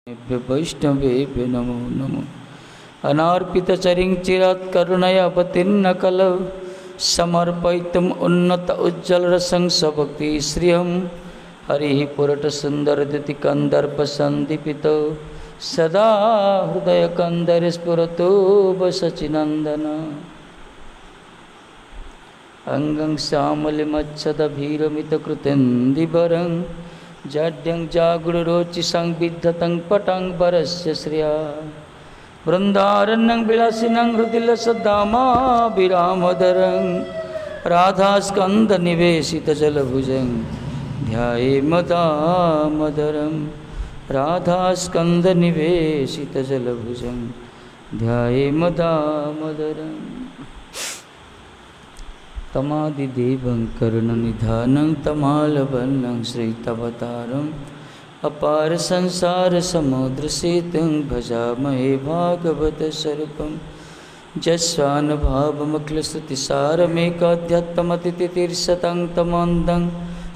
वैष्णवेभ्यो नमो नमो। अनार्पितचरिं चिरात्करुणया कलौ समर्पयितुम् उन्नत उज्ज्वलरसं स्वभक्तिश्रियं हरिः पुरटसुन्दरद्युतिकन्दर्पसन्दीपितो सदा हृदयकन्दरे स्फुरतो वसचिनन्दन। अंगं श्यामलिमच्छदभीरमितकृतिन्दिवरं जाड्यं जागुरुरोचिसं विद्धतं पटं वरस्य श्रिया वृन्दारण्यं विलासिनं हृदिलसद्दामाभिरामदरं राधास्कन्दनिवेशितजलभुजं ध्यायेम दामोदरं राधास्कन्दनिवेशितजलभुजं ध्यायेम दामोदरम्। तमादिदेवं करुणनिधानं तमालवन्नं श्रीतवतारम् अपार संसार समुद्र सेतुं भजामहे भागवतस्वरूपं जस्वानुभावमखिलश्रुतिसारमेकाध्यात्ममतिथितीर्षतं तमोन्दं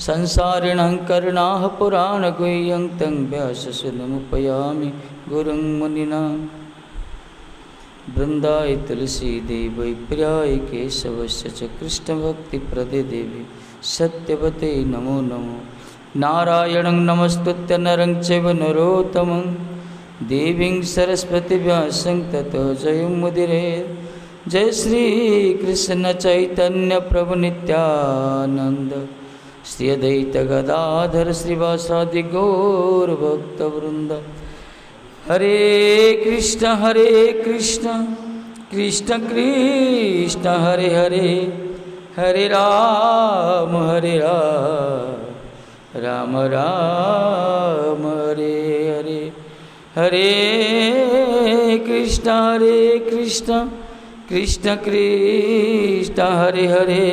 संसारिणं करुणाः पुराणगुह्यं तं व्याससुतमुपयामि गुरुं मुनिनां। वृन्दाय तुलसीदेवै प्रियाय केशवस्य च कृष्णभक्तिप्रदे देवी सत्यवते नमो नमो। नारायणं नमस्तुत्य नरं चैव नरोत्तमं देवीं सरस्वती व्यासं ततो जयमुदीरयेत्। जय श्री कृष्ण चैतन्य प्रभु नित्यानंद श्री अद्वैत गदाधर श्रीवासादि गौर भक्तवृंद। हरे कृष्ण कृष्ण कृष्ण हरे हरे हरे राम राम राम हरे हरे। हरे कृष्ण कृष्ण कृष्ण हरे हरे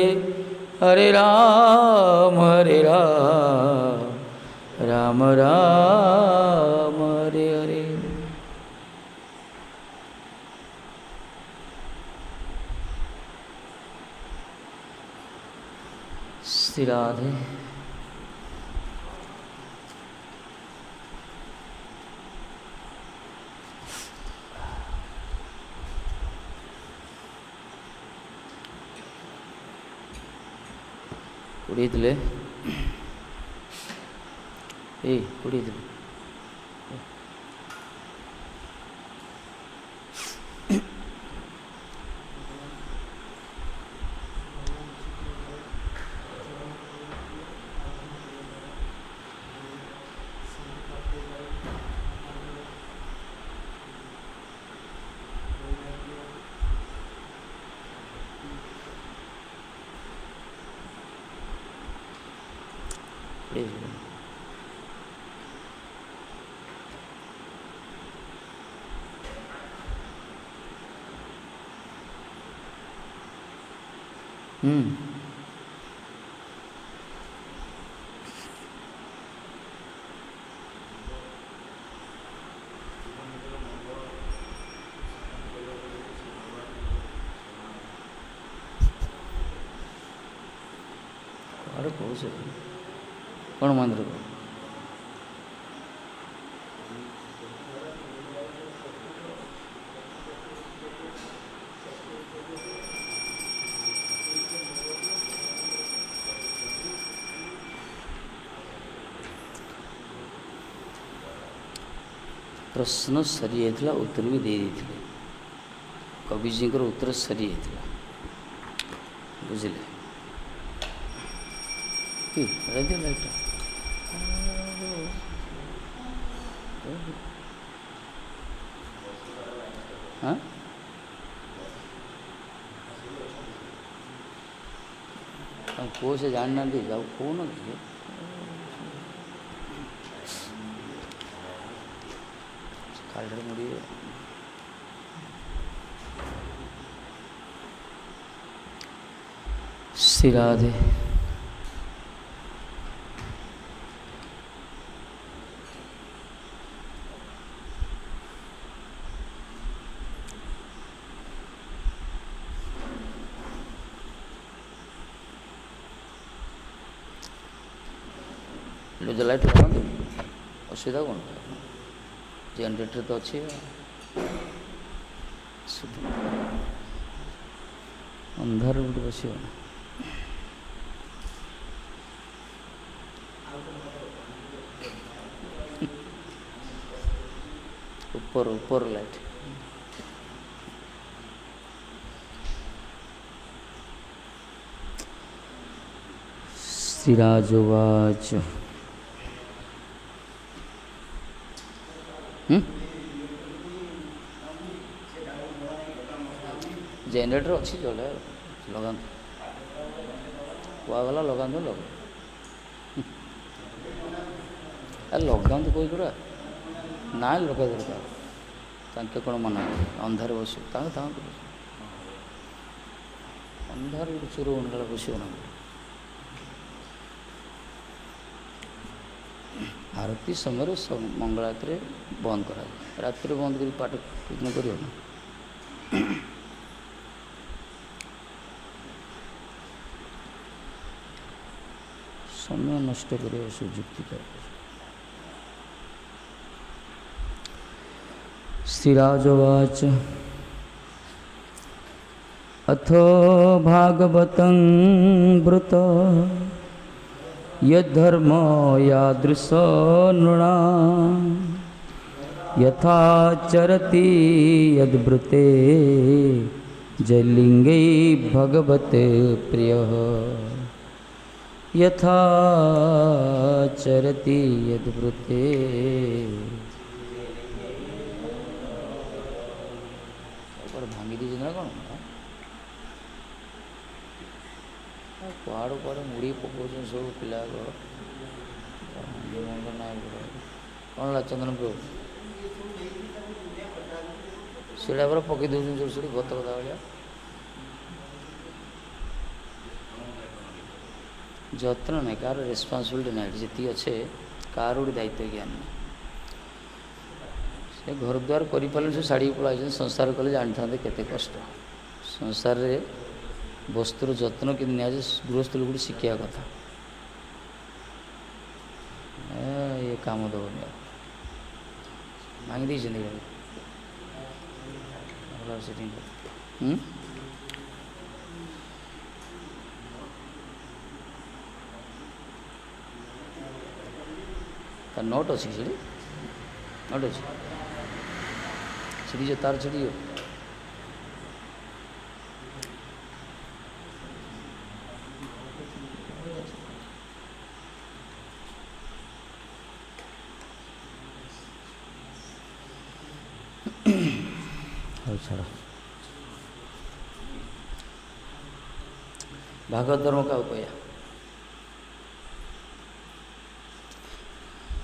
हरे राम राम राम हरे हरे। श्री राधे। ಕುಡಿಯದಿಲೆ ಕುಡಿಯದಿಲ್ಲ. अरे कौन से कौन मंदिर को प्रश्न सरी है उत्तर भी दे दी कवि जी उत्तर सरी है बुझे लाइट हाँ को से जानना दे जाओ कौन कालर मुड़ी श्री राधे। लाइट असुविधा कौन जेनरेटर तो अच्छे अंधार गोटे बस ऊपर ऊपर लाइट श्रीराजोवाच जेनरेटर अच्छी चले लगा कुआगला लगा लगा लकडाउन तो कोई गुड़ा ना लगे दरकार तांके कौन मना अंधार बस अंधार चोर उंडा बस आरती समय मंगल आरती बंद करा रात बंद कर पाठ कीर्तन कर समय नष्ट कर सुजुक्ति कर श्रीराजवाच अथो भागवतं ब्रुत यद्धर्म यादृश नृणा यथा चरति यद्ब्रुते जलिंगे भगवते प्रियः यथा चरति यद्ब्रुते भांगी दीजिए ना कौन कुआड़ कुआड़ मुड़ी पकाउन सब पिला ना कौन ला चंदन प्रभु सीढ़ा पर पकई दौन जोर सोड़ी गत गदा भाया जत्न ना कार रेस्पॉन्सिबिलिटी ना जी अच्छे कार गोटे दायित्व ज्ञान से घर द्वार कर से शाड़ी पड़ा संसार कले जानी था केते कष्ट संसार रे वस्तुर जत्न कि गृहस्थ लोग शिखा कथा ये काम दबनी भांगी दी सेटिंग नोट अच्छी सीढ़ी नोट अच्छी सीढ़ी जो तार सीढ़ी छाड़ भागवत धर्म का उपाय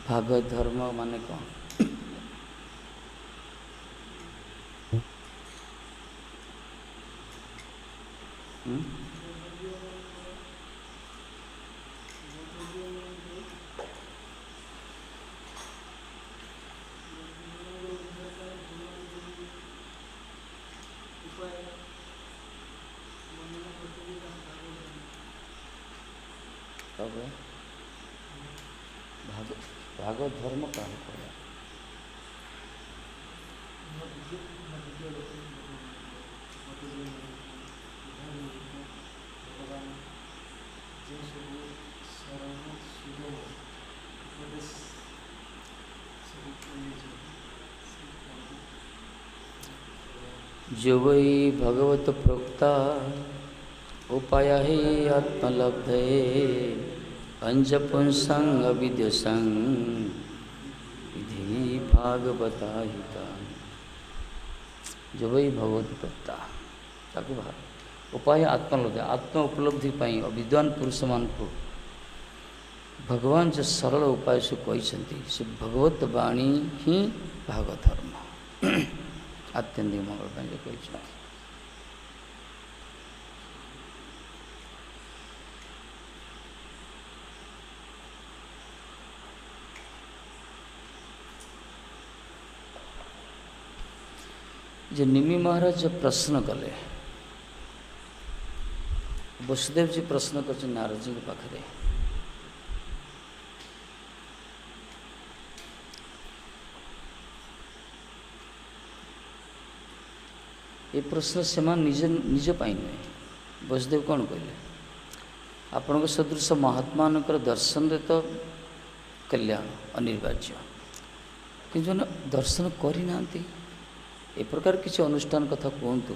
भागवत धर्म माने कौन भागवत धर्म का उपाय जो वै भगवत प्रोक्ता उपाय ही आत्मलब्धे अंजपुंसंग अविद्यसंग विधि भागवता हिता जो वही भगवत प्रोक्ता ताकू उपाय आत्मलब्धि आत्म उपलब्धि पाई विद्वान पुरुष मान को भगवान जो सरल उपाय से कहते से भगवत वाणी ही भागवत धर्म आत्यंतिक मंगल पाई जो कहते जे निमि महाराज जब प्रश्न कले वसुदेव जी प्रश्न कर नारद जी के पाखे ये प्रश्न से निज पाई नुहे। बसुदेव कौन कहले आपण सदृश महात्मा दर्शन तो कल्याण अनिवार्य, कि जो दर्शन करना ए प्रकार किसी अनुष्ठान कथा कहतु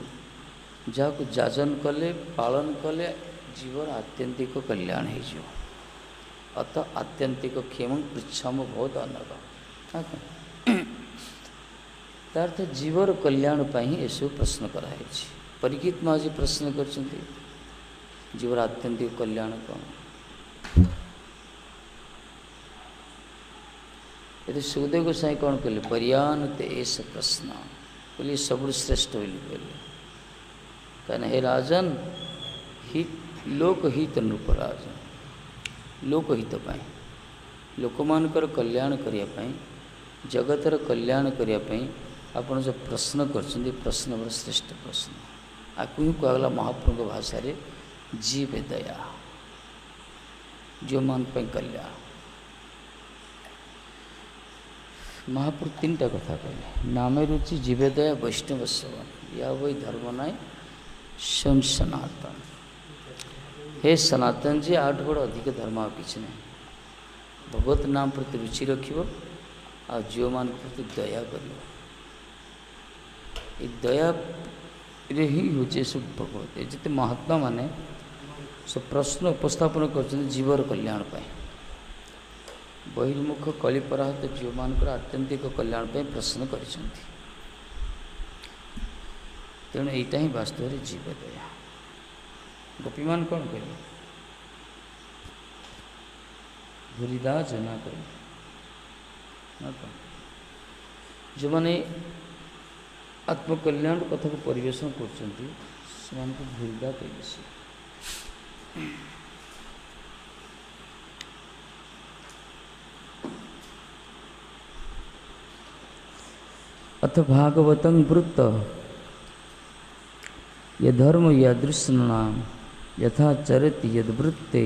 जहाँ को जाजन कले पालन कले जीवर आत्यंतिक कल्याण हो। अत आत्यंतिक क्षेम पृछम बहुत अनग तार्थ जीवर कल्याण पर ही यू प्रश्न कराई। परीक्षित महाराज प्रश्न कर जीवर आत्यंतिक कल्याण कौन। यदि सुखदेव गोसाई कौन कहले पर्यानते एस प्रश्न बोलिए सब श्रेष्ठ बोली कहले कहना हे राजन हित लोकहित नृप राजन लोकहित पाई लोक मानकर कल्याण करने जगतर कल्याण करने आपन जो प्रश्न कर प्रश्न बड़ा श्रेष्ठ प्रश्न आपको ही कहला महाप्रभु भाषा रे जीव दया जो मान पे कल्याण। महापुरुष तीन टा कथा कहले नामे रुचि जीवे दया वैष्णव सेवन या वही धर्म नाय स्वयं सनातन। हे सनातन जी आठ बड़ अधिक धर्म आ कि ना भगवत नाम प्रति रुचि रखिब आ जीव मान प्रति दया कर दया रे ही होचे सब भगवत जिते महात्मा माने सब प्रश्न उपस्थापन कर जीवर कल्याण पाए बहिर्मुख कलिपराहत जीव मानकर आत्यंतिक कल्याण पाए प्रश्न कर तेणु यहीटा ही वास्तव में जीव दया। गोपीमान कौन कहले भूरिदा जना कहले जो मैंने आत्मकल्याण कथा को परिवेशन कर भूरिदा कहले अथ भागवतं वृत्त यधर्म यादृश्नाम यथा चरति यद्वृत्ते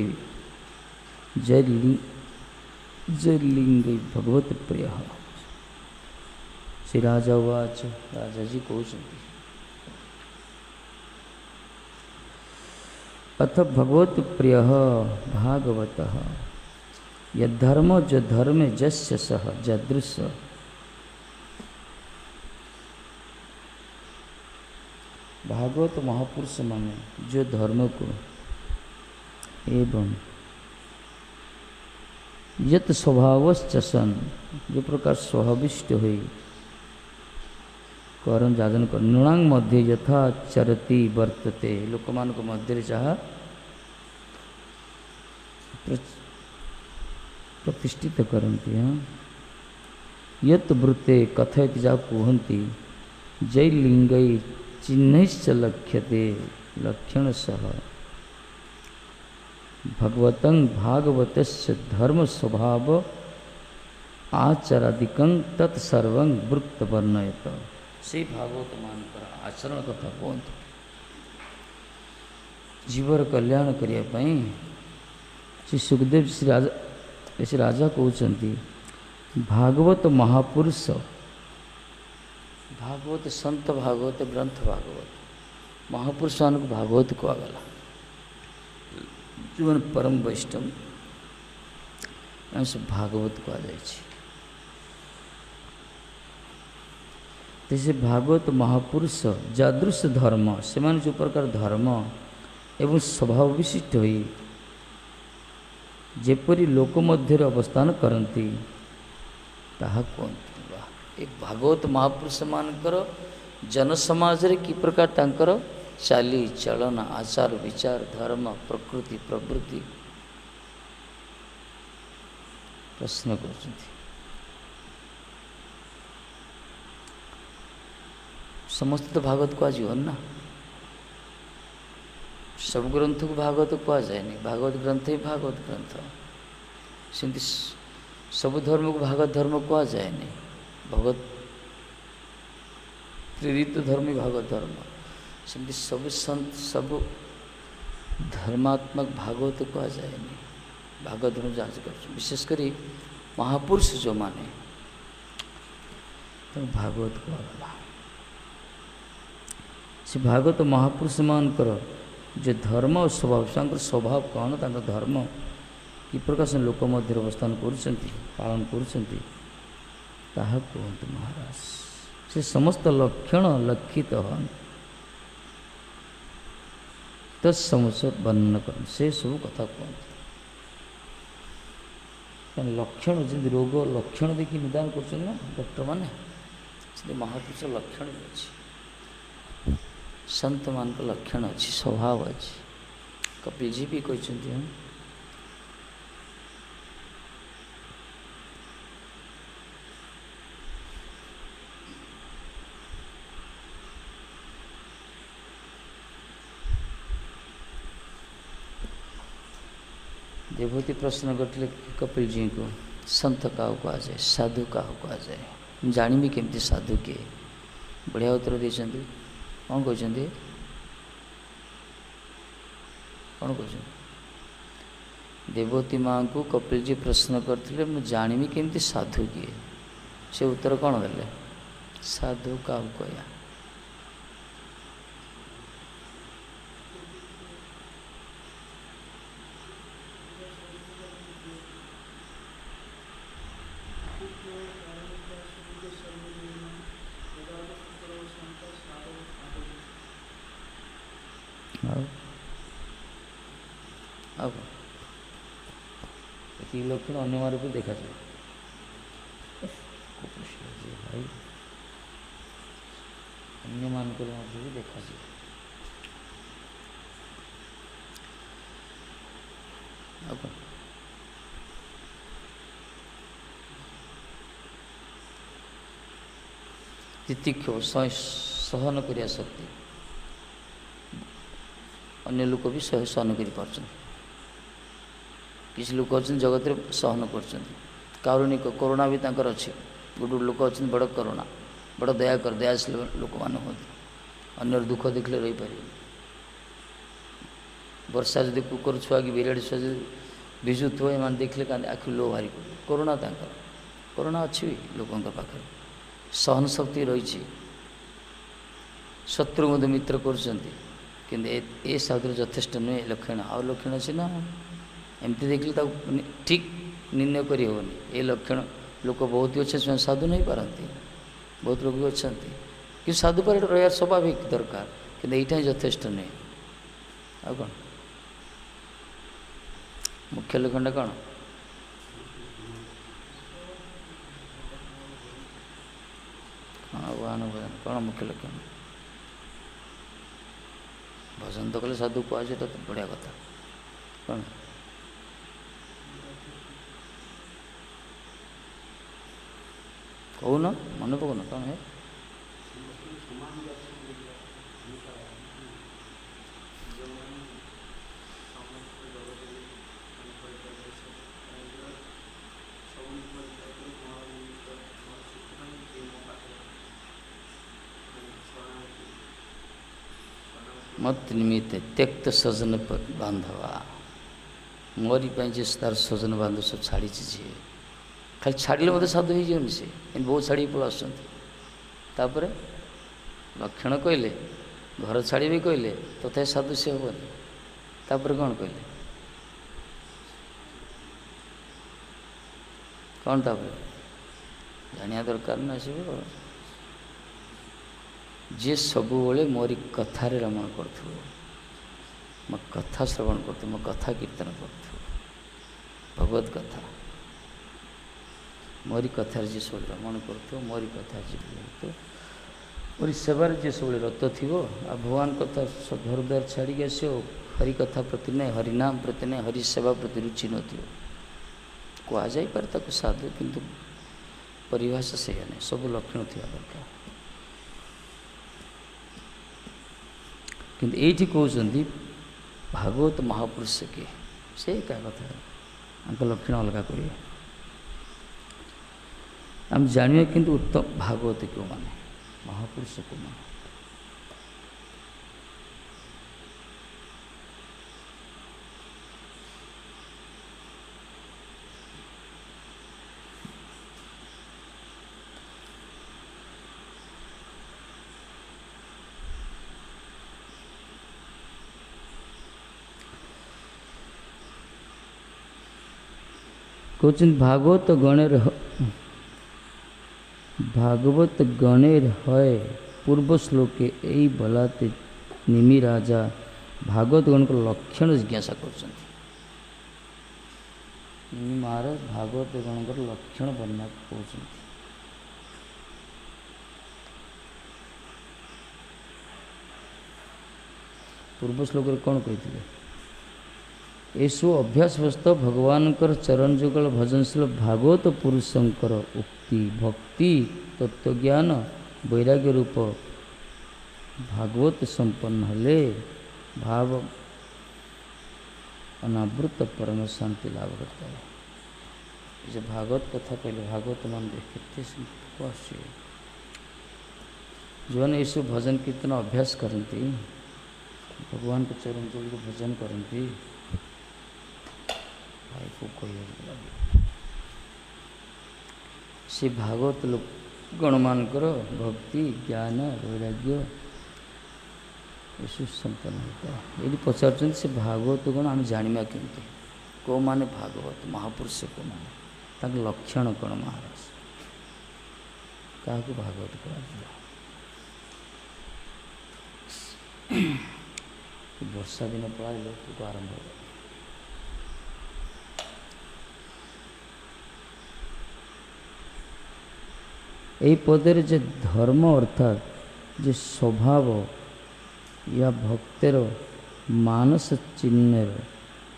जलिंग भगवत प्रिय। श्री राजा उवाच राजा जी कहते अथ भगवत प्रिय भागवत यद्धर्म जो धर्म जस्य सह जदृश भागवत महापुरुष माने जो धर्म को एवं यत स्वभावश्च सन जो प्रकार स्वभाविष्ट हुई करम जाजन कर नृणांग मध्य यथा चरती वर्तते लोकमान को मध्य जहाँ प्रतिष्ठित करती हाँ यत वृत्ते कथयति जा कुहंती जय लिंगई चिन्हश्च लक्ष्यते लक्षण सह भगवतं भागवतस्य धर्म स्वभाव आचरादिकं तत्सर्वं वृत्त वर्णयत। से भागवत मानकर आचरण कथा कहते जीवर कल्याण करने श्री सुखदेव श्री राजा कहते भागवत महापुरुष भागवत संत भागवत ग्रंथ भागवत महापुरुष मान को भागवत कहगला जो परम वैष्णव सब भागवत कहुसे भागवत महापुरुष जादृश धर्म से जो प्रकार धर्म एवं स्वभाव विशिष्ट हुई जेपरी लोक मध्य अवस्थान करती ताहा कहते एक भागवत महापुरुष मानकर जनसमाज रे कि प्रकार तांकर चाली चलन आचार विचार धर्म प्रकृति प्रवृत्ति प्रश्न कर समस्त तो भागवत कह ना सब ग्रंथ को भागवत कह जाए भागवत ग्रंथ ही भागवत ग्रंथ सेमती सब धर्म को भागवत धर्म कह जाए भगवत प्रेरित धर्म ही भागवत धर्म सेमती सब संत सब धर्मात्मक भागवत कह जाए भागवत धर्म जांच कर विशेषकर महापुरुष जो माने तो भागवत कहला से भागवत महापुरुष मानकर जो धर्म और स्वभाव स्वभाव कौन तांकर धर्म कि प्रकार से लोक मध्य अवस्थान करुँच पालन करुँच ताहा कहतु महाराज से समस्त लक्षण लक्षित हन तत्समस्या वर्णन कर से सब कथा कहते लक्षण जमी रोग लक्षण देखिए निदान कर डॉक्टर मैंने महापुरुष लक्षण भी अच्छी संत मान लक्षण अच्छी स्वभाव अच्छी कपिल जी भी कहते हैं देवभूति प्रश्न करते कपिल जी को संत क्या कह जाए साधु क्या कह जाए जानी केमती साधु किए बढ़िया उत्तर देते कौन कहते कौन कहते देवभूति माँ को कपिल जी प्रश्न करते मुझे जानी केमती साधु किए से उत्तर कौन देले साधु क्या कह अब लक्षण अन्य रूप देखा जाए भाई अन्य मान भी देखा जाए अब तितिक्ष सहन करिया शक्ति अन्य लोक भी सहन कर किसी लोक अच्छे जगत में सहन कर कारुणिक करुणा भी तांकर अच्छे गोटे लोक अच्छे बड़ करुणा बड़ दया कर दयाशील लोक मान होती अन्य दुख देखले रही पारे वर्षा जब कुकर छुआ कि बिराड़ी छुआ भिजुव एम देखले क्या आखि लो भारी करुणा तांकर करुणा अच्छी लोकों पाखे सहन शक्ति रही शत्रु मध्य मित्र कर साधु यथेष्ट नुहे लक्षण आउ लक्षण अच्छे ना एमती देखले ठीक निर्णय करी हेनी ये लक्षण लोक बहुत अच्छे साधु नहीं पारती बहुत लोग भी अच्छा कि साधु पर रहा स्वाभाविक दरकार कि यहाँ यथेष्ट नुहे आ कौन मुख्य लक्षण कौन आह्वान भजन कौन मुख्य लक्षण भजन तो कले साधु कहुचे तो बढ़िया कथा कौन कहून मन पकौन कौन है मत निमित्त त्यक्त सजन बांधवा मोरी तार सजन बांधव सब छाड़ी खाली छाड़े मत साधु हो सी बहुत छाड़ी पल आसपर लक्षण कहले घर छाड़ी भी कहले तथा साधु सी हेनी तापर कौन कहले कौन तापर जानिया दरकार ना सब जे सबु मोरी कथार रमण कर मो कथा श्रवण कर मो कथा कीर्तन कर भगवत कथा मोरी कथार जी सब रमण कर मोरी कथा जी मोरी सेवार जी सब रत थी आ भगवान कथा सब घर द्वार छाड़ी आस हरि कथा प्रति नहीं हरिनाम प्रति नहीं हरि सेवा प्रति रुचि न कह जापर साधु किंतु परिभाषा से नहीं सब लक्षण थी दरकार किंतु ये कहते भागवत महापुरुष के से क्या कथा लक्षण अलग करें आम जानिए किंतु उत्तम भागवत क्यों माने महापुरुष को माने कहते भागवत गणेर है पूर्व श्लोके यही बलाते निमि राजा भागवत गण को लक्षण जिज्ञासा कर महाराज भागवत गण को लक्षण वर्णना कर पूर्व श्लोक कौन कही एसु अभ्यासवस्त भगवान चरण जुगल भजनशील भागवत पुरुषंकर उक्ति भक्ति तत्वज्ञान वैराग्य रूप भागवत संपन्न हेले भाव अनावृत परम शांति लाभ करता है। जो भागवत कथा कहले भागवत मान देखते जो ने यीशु भजन कीर्तन अभ्यास करती भगवान के चरण जुगल भजन करती से भागवत लोक गण मानकर भक्ति ज्ञान वैराग्य सुसंपन्न होता है। यदि पचार से भागवत गण आम जाना केमती कौ माने भागवत महापुरुष को माने लक्षण कौन महाराज क्या भागवत कह वर्षा दिन पढ़ाइल तो आरंभ हो यही पदर जे धर्म अर्थात जे स्वभाव या भक्तर मानस चिन्ह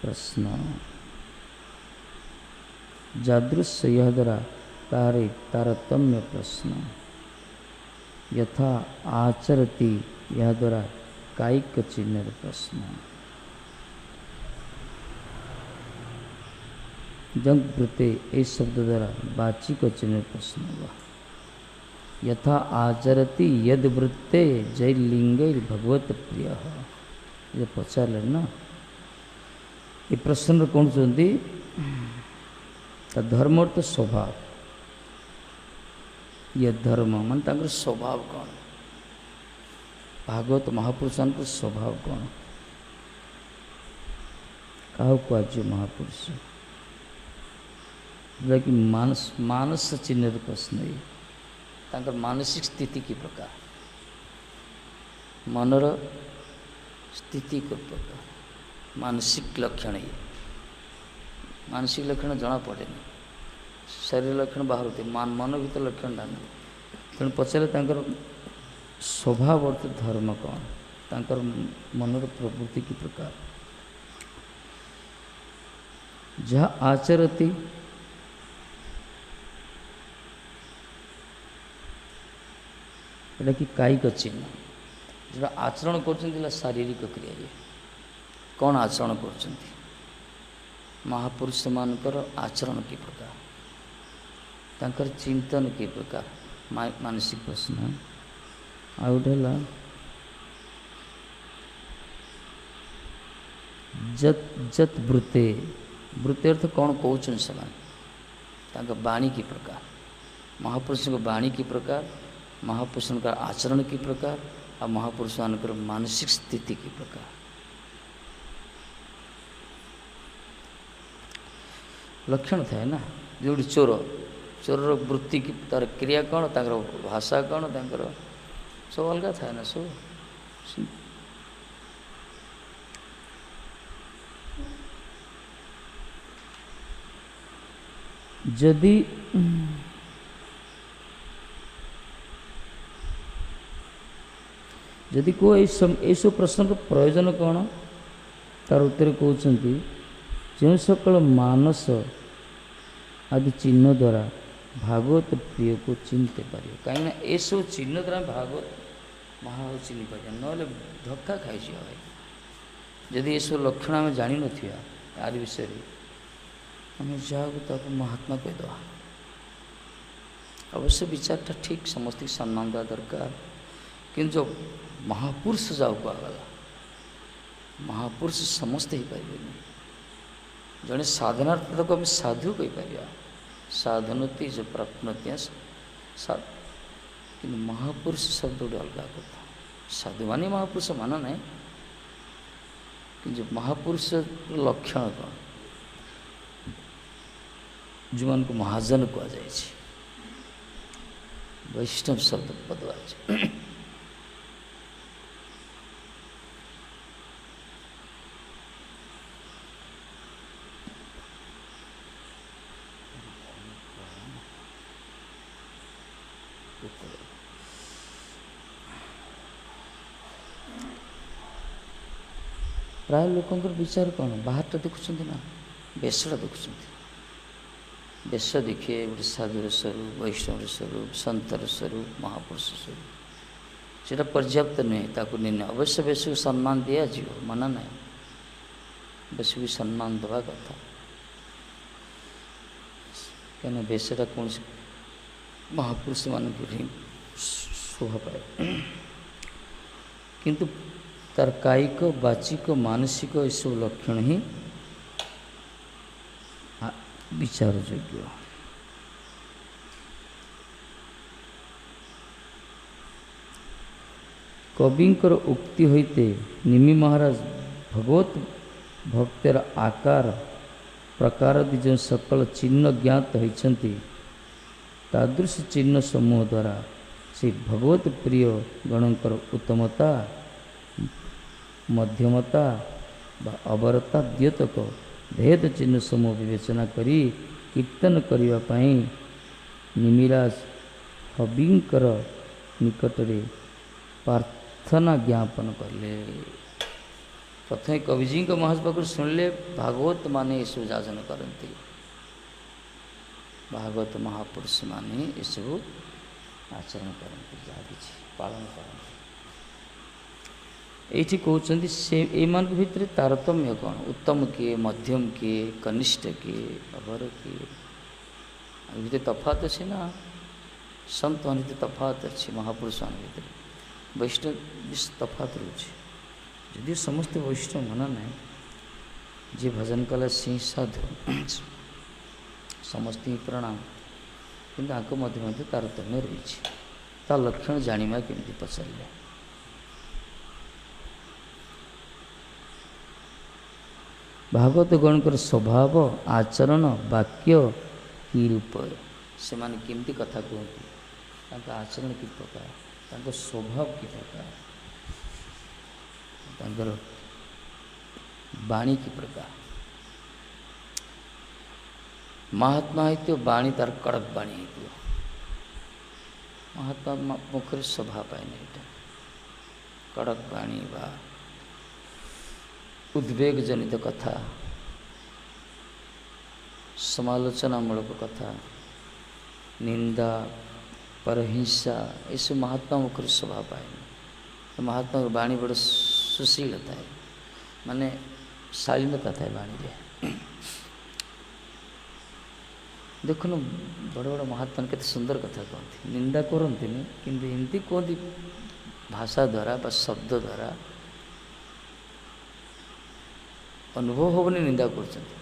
प्रश्न जादृश्य यह द्वारा तारे तारतम्य प्रश्न यथा आचरती यह द्वारा कायिक चिन्ह प्रश्न जंग वृत्ते इस शब्द द्वारा वाचिक चिन्ह प्रश्न हुआ यथा आचरती यद वृत्ते जय लिंग भगवत प्रिय ये पचारे ना ये प्रश्न कौन चाहती धर्म अर्थ स्वभाव ये धर्म मान स्वभाव कौन भागवत महापुरुषान स्वभाव कौन क्या कह महापुरुष कि मानस मानस चिन्ह प्रश्न ये मानसिक स्थिति की प्रकार मनर स्थिति को प्रकार मानसिक लक्षण ये मानसिक लक्षण जना पड़े शरीर लक्षण बाहर होते मन भीतर लक्षण डाल तेणु पचारे स्वभाव अर्थ धर्म कौन तांकर मनर प्रवृत्ति की प्रकार जहाँ आचरती कि कायिक चिन्ह जो आचरण कर शारीरिक क्रिया ये कौन आचरण कर महापुरुष मानकर आचरण की प्रकार तांकर चिंतन की प्रकार मानसिक प्रश्न आ गोटे जत जत वृत्ते वृत्ते अर्थ कौन कहते से वाणी की प्रकार महापुरुष वाणी की प्रकार महापुरुष का आचरण की प्रकार और महापुरुष मानसिक स्थिति की प्रकार लक्षण था ना जो चोर चोर वृत्ति की तार क्रिया कौन तार भाषा कौन तार सब अलग था ना सब जदि जदि को सब प्रश्न प्रयोजन कौन तार उत्तर कहते जो सकल मानस आदि चिन्ह द्वारा भागवत प्रिय को चिंते पार कहीं ये सब चिन्ह द्वारा भागवत महाभारत चिन्ह पार ना धक्का खाई जदि ये सब लक्षण आम जानी नथिया यार विषय आम जहाँ महात्मा कहीदे अवश्य विचारटा ठीक समस्त सम्मान देवा दरकार कि जो महापुरुष जाओ कहगला महापुरुष समस्ते ही पारे जड़े साधनार्थ को आम साधु कहीपर साधनती जो प्राप्नति कि महापुरुष शब्द गोटे अलग कथा साधु मानी महापुरुष मान ना कि महापुरुष लक्षण कौन ଯେଉଁମାନଙ୍କୁ ମହାଜନ କୁହାଯାଇଛି। ବୈଷ୍ଣବ ଶବ୍ଦ ବଦଳାଇଛି। ପ୍ରାୟ ଲୋକଙ୍କର ବିଚାର କ'ଣ, ବାହାରଟା ଦେଖୁଛନ୍ତି ନା, ବେଶଟା ଦେଖୁଛନ୍ତି। ବେଶ ଦେଖିଏ ଗୋଟେ ସାଧୁର ସ୍ୱରୂପ, ବୈଷ୍ଣବର ସ୍ୱରୂପ, ସନ୍ତର ସ୍ୱରୂପ, ମହାପୁରୁଷ ସ୍ୱରୂପ, ସେଇଟା ପର୍ଯ୍ୟାପ୍ତ ନୁହେଁ। ତାକୁ ଅବଶ୍ୟ ବେଶକୁ ସମ୍ମାନ ଦିଆଯିବ, ମନା ନାହିଁ, ବେଶକୁ ସମ୍ମାନ ଦେବା କଥା। କାହିଁକିନା ବେଶଟା କୌଣସି ମହାପୁରୁଷମାନଙ୍କୁ ହିଁ ଶୋଭା ପାଏ। କିନ୍ତୁ ତାର କାୟିକ, ବାଚିକ, ମାନସିକ ଏସବୁ ଲକ୍ଷଣ ହିଁ ବିଚାର ଯୋଗ୍ୟ। କବିଙ୍କର ଉକ୍ତି ହୋଇତେ ନିମି ମହାରାଜ ଭଗବତ ଭକ୍ତର ଆକାର ପ୍ରକାରାଦି ଯେଉଁ ସକଳ ଚିହ୍ନ ଜ୍ଞାତ ହୋଇଛନ୍ତି, ତାଦୃଶ ଚିହ୍ନ ସମୂହ ଦ୍ୱାରା ସେ ଭଗବତ ପ୍ରିୟ ଗଣଙ୍କର ଉତ୍ତମତା, ମଧ୍ୟମତା ବା ଅବରତା ଦ୍ୟୋତକ ଭେଦ ଚିହ୍ନ ସମୂହ ବିବେଚନା କରି କୀର୍ତ୍ତନ କରିବା ପାଇଁ ନିମିରାଜ କବିଙ୍କର ନିକଟରେ ପ୍ରାର୍ଥନା ଜ୍ଞାପନ କଲେ। ପ୍ରଥମେ କବିଜୀଙ୍କ ମହାଜ ପାଖରୁ ଶୁଣିଲେ ଭାଗବତ ମାନେ ଏସବୁ ଯାଜନ କରନ୍ତି, ଭାଗବତ ମହାପୁରୁଷ ମାନେ ଏସବୁ ଆଚରଣ କରନ୍ତି, ଯାହା କିଛି ପାଳନ କରନ୍ତି। ଏଇଠି କହୁଛନ୍ତି ସେ ଏମାନଙ୍କ ଭିତରେ ତାରତମ୍ୟ କ'ଣ, ଉତ୍ତମ କିଏ, ମଧ୍ୟମ କିଏ, କନିଷ୍ଠ କିଏ, ଅବର କିଏ, ଏ ଭିତରେ ତଫାତ ଅଛି ନା। ସନ୍ତମାନ ଭିତରେ ତଫାତ ଅଛି, ମହାପୁରୁଷମାନଙ୍କ ଭିତରେ ବୈଷ୍ଣବ ତଫାତ ରହୁଛି। ଯଦିଓ ସମସ୍ତେ ବୈଷ୍ଣବ ମନା ନାହିଁ, ଯିଏ ଭଜନ କଲା ସିଂ ସାଧୁ, ସମସ୍ତଙ୍କୁ ପ୍ରଣାମ, କିନ୍ତୁ ଆଙ୍କ ମଧ୍ୟ ତାରତମ୍ୟ ରହିଛି। ତା ଲକ୍ଷଣ ଜାଣିବା କେମିତି ପଚାରିଲେ। ଭାଗବତ ଗଣଙ୍କର ସ୍ୱଭାବ, ଆଚରଣ, ବାକ୍ୟ କି ରୂପ, ସେମାନେ କେମିତି କଥା କୁହନ୍ତି, ତାଙ୍କ ଆଚରଣ କି ପ୍ରକାର, ତାଙ୍କ ସ୍ୱଭାବ କି ପ୍ରକାର, ତାଙ୍କର ବାଣୀ କି ପ୍ରକାର। ମହାତ୍ମା ହେଇଥିବ, ବାଣୀ ତାର କଡ଼କ ବାଣୀ ହେଇଥିବ। ମହାତ୍ମା ମୁଖରେ ଶୋଭା ପାଏନି, ଏଇଟା କଡ଼କ ବାଣୀ ବା ଉଦ୍ବେଗ ଜନିତ କଥା, ସମାଲୋଚନାମୂଳକ କଥା, ନିନ୍ଦା, ପରହିଂସା, ଏସବୁ ମହାତ୍ମା ମୁଖରେ ଶୋଭା ପାଏନି। ମହାତ୍ମାଙ୍କ ବାଣୀ ବଡ଼ ସୁଶୀଳ ଥାଏ, ମାନେ ଶାଳୀନତା ଥାଏ ବାଣୀରେ। ଦେଖୁନୁ ବଡ଼ ବଡ଼ ମହାତ୍ମା କେତେ ସୁନ୍ଦର କଥା କହନ୍ତି, ନିନ୍ଦା କରନ୍ତିନି, କିନ୍ତୁ ଏମିତି କୁହନ୍ତି ଭାଷା ଦ୍ୱାରା ବା ଶବ୍ଦ ଦ୍ୱାରା ଅନୁଭବ ହେବନି ନିନ୍ଦା କରୁଛନ୍ତି।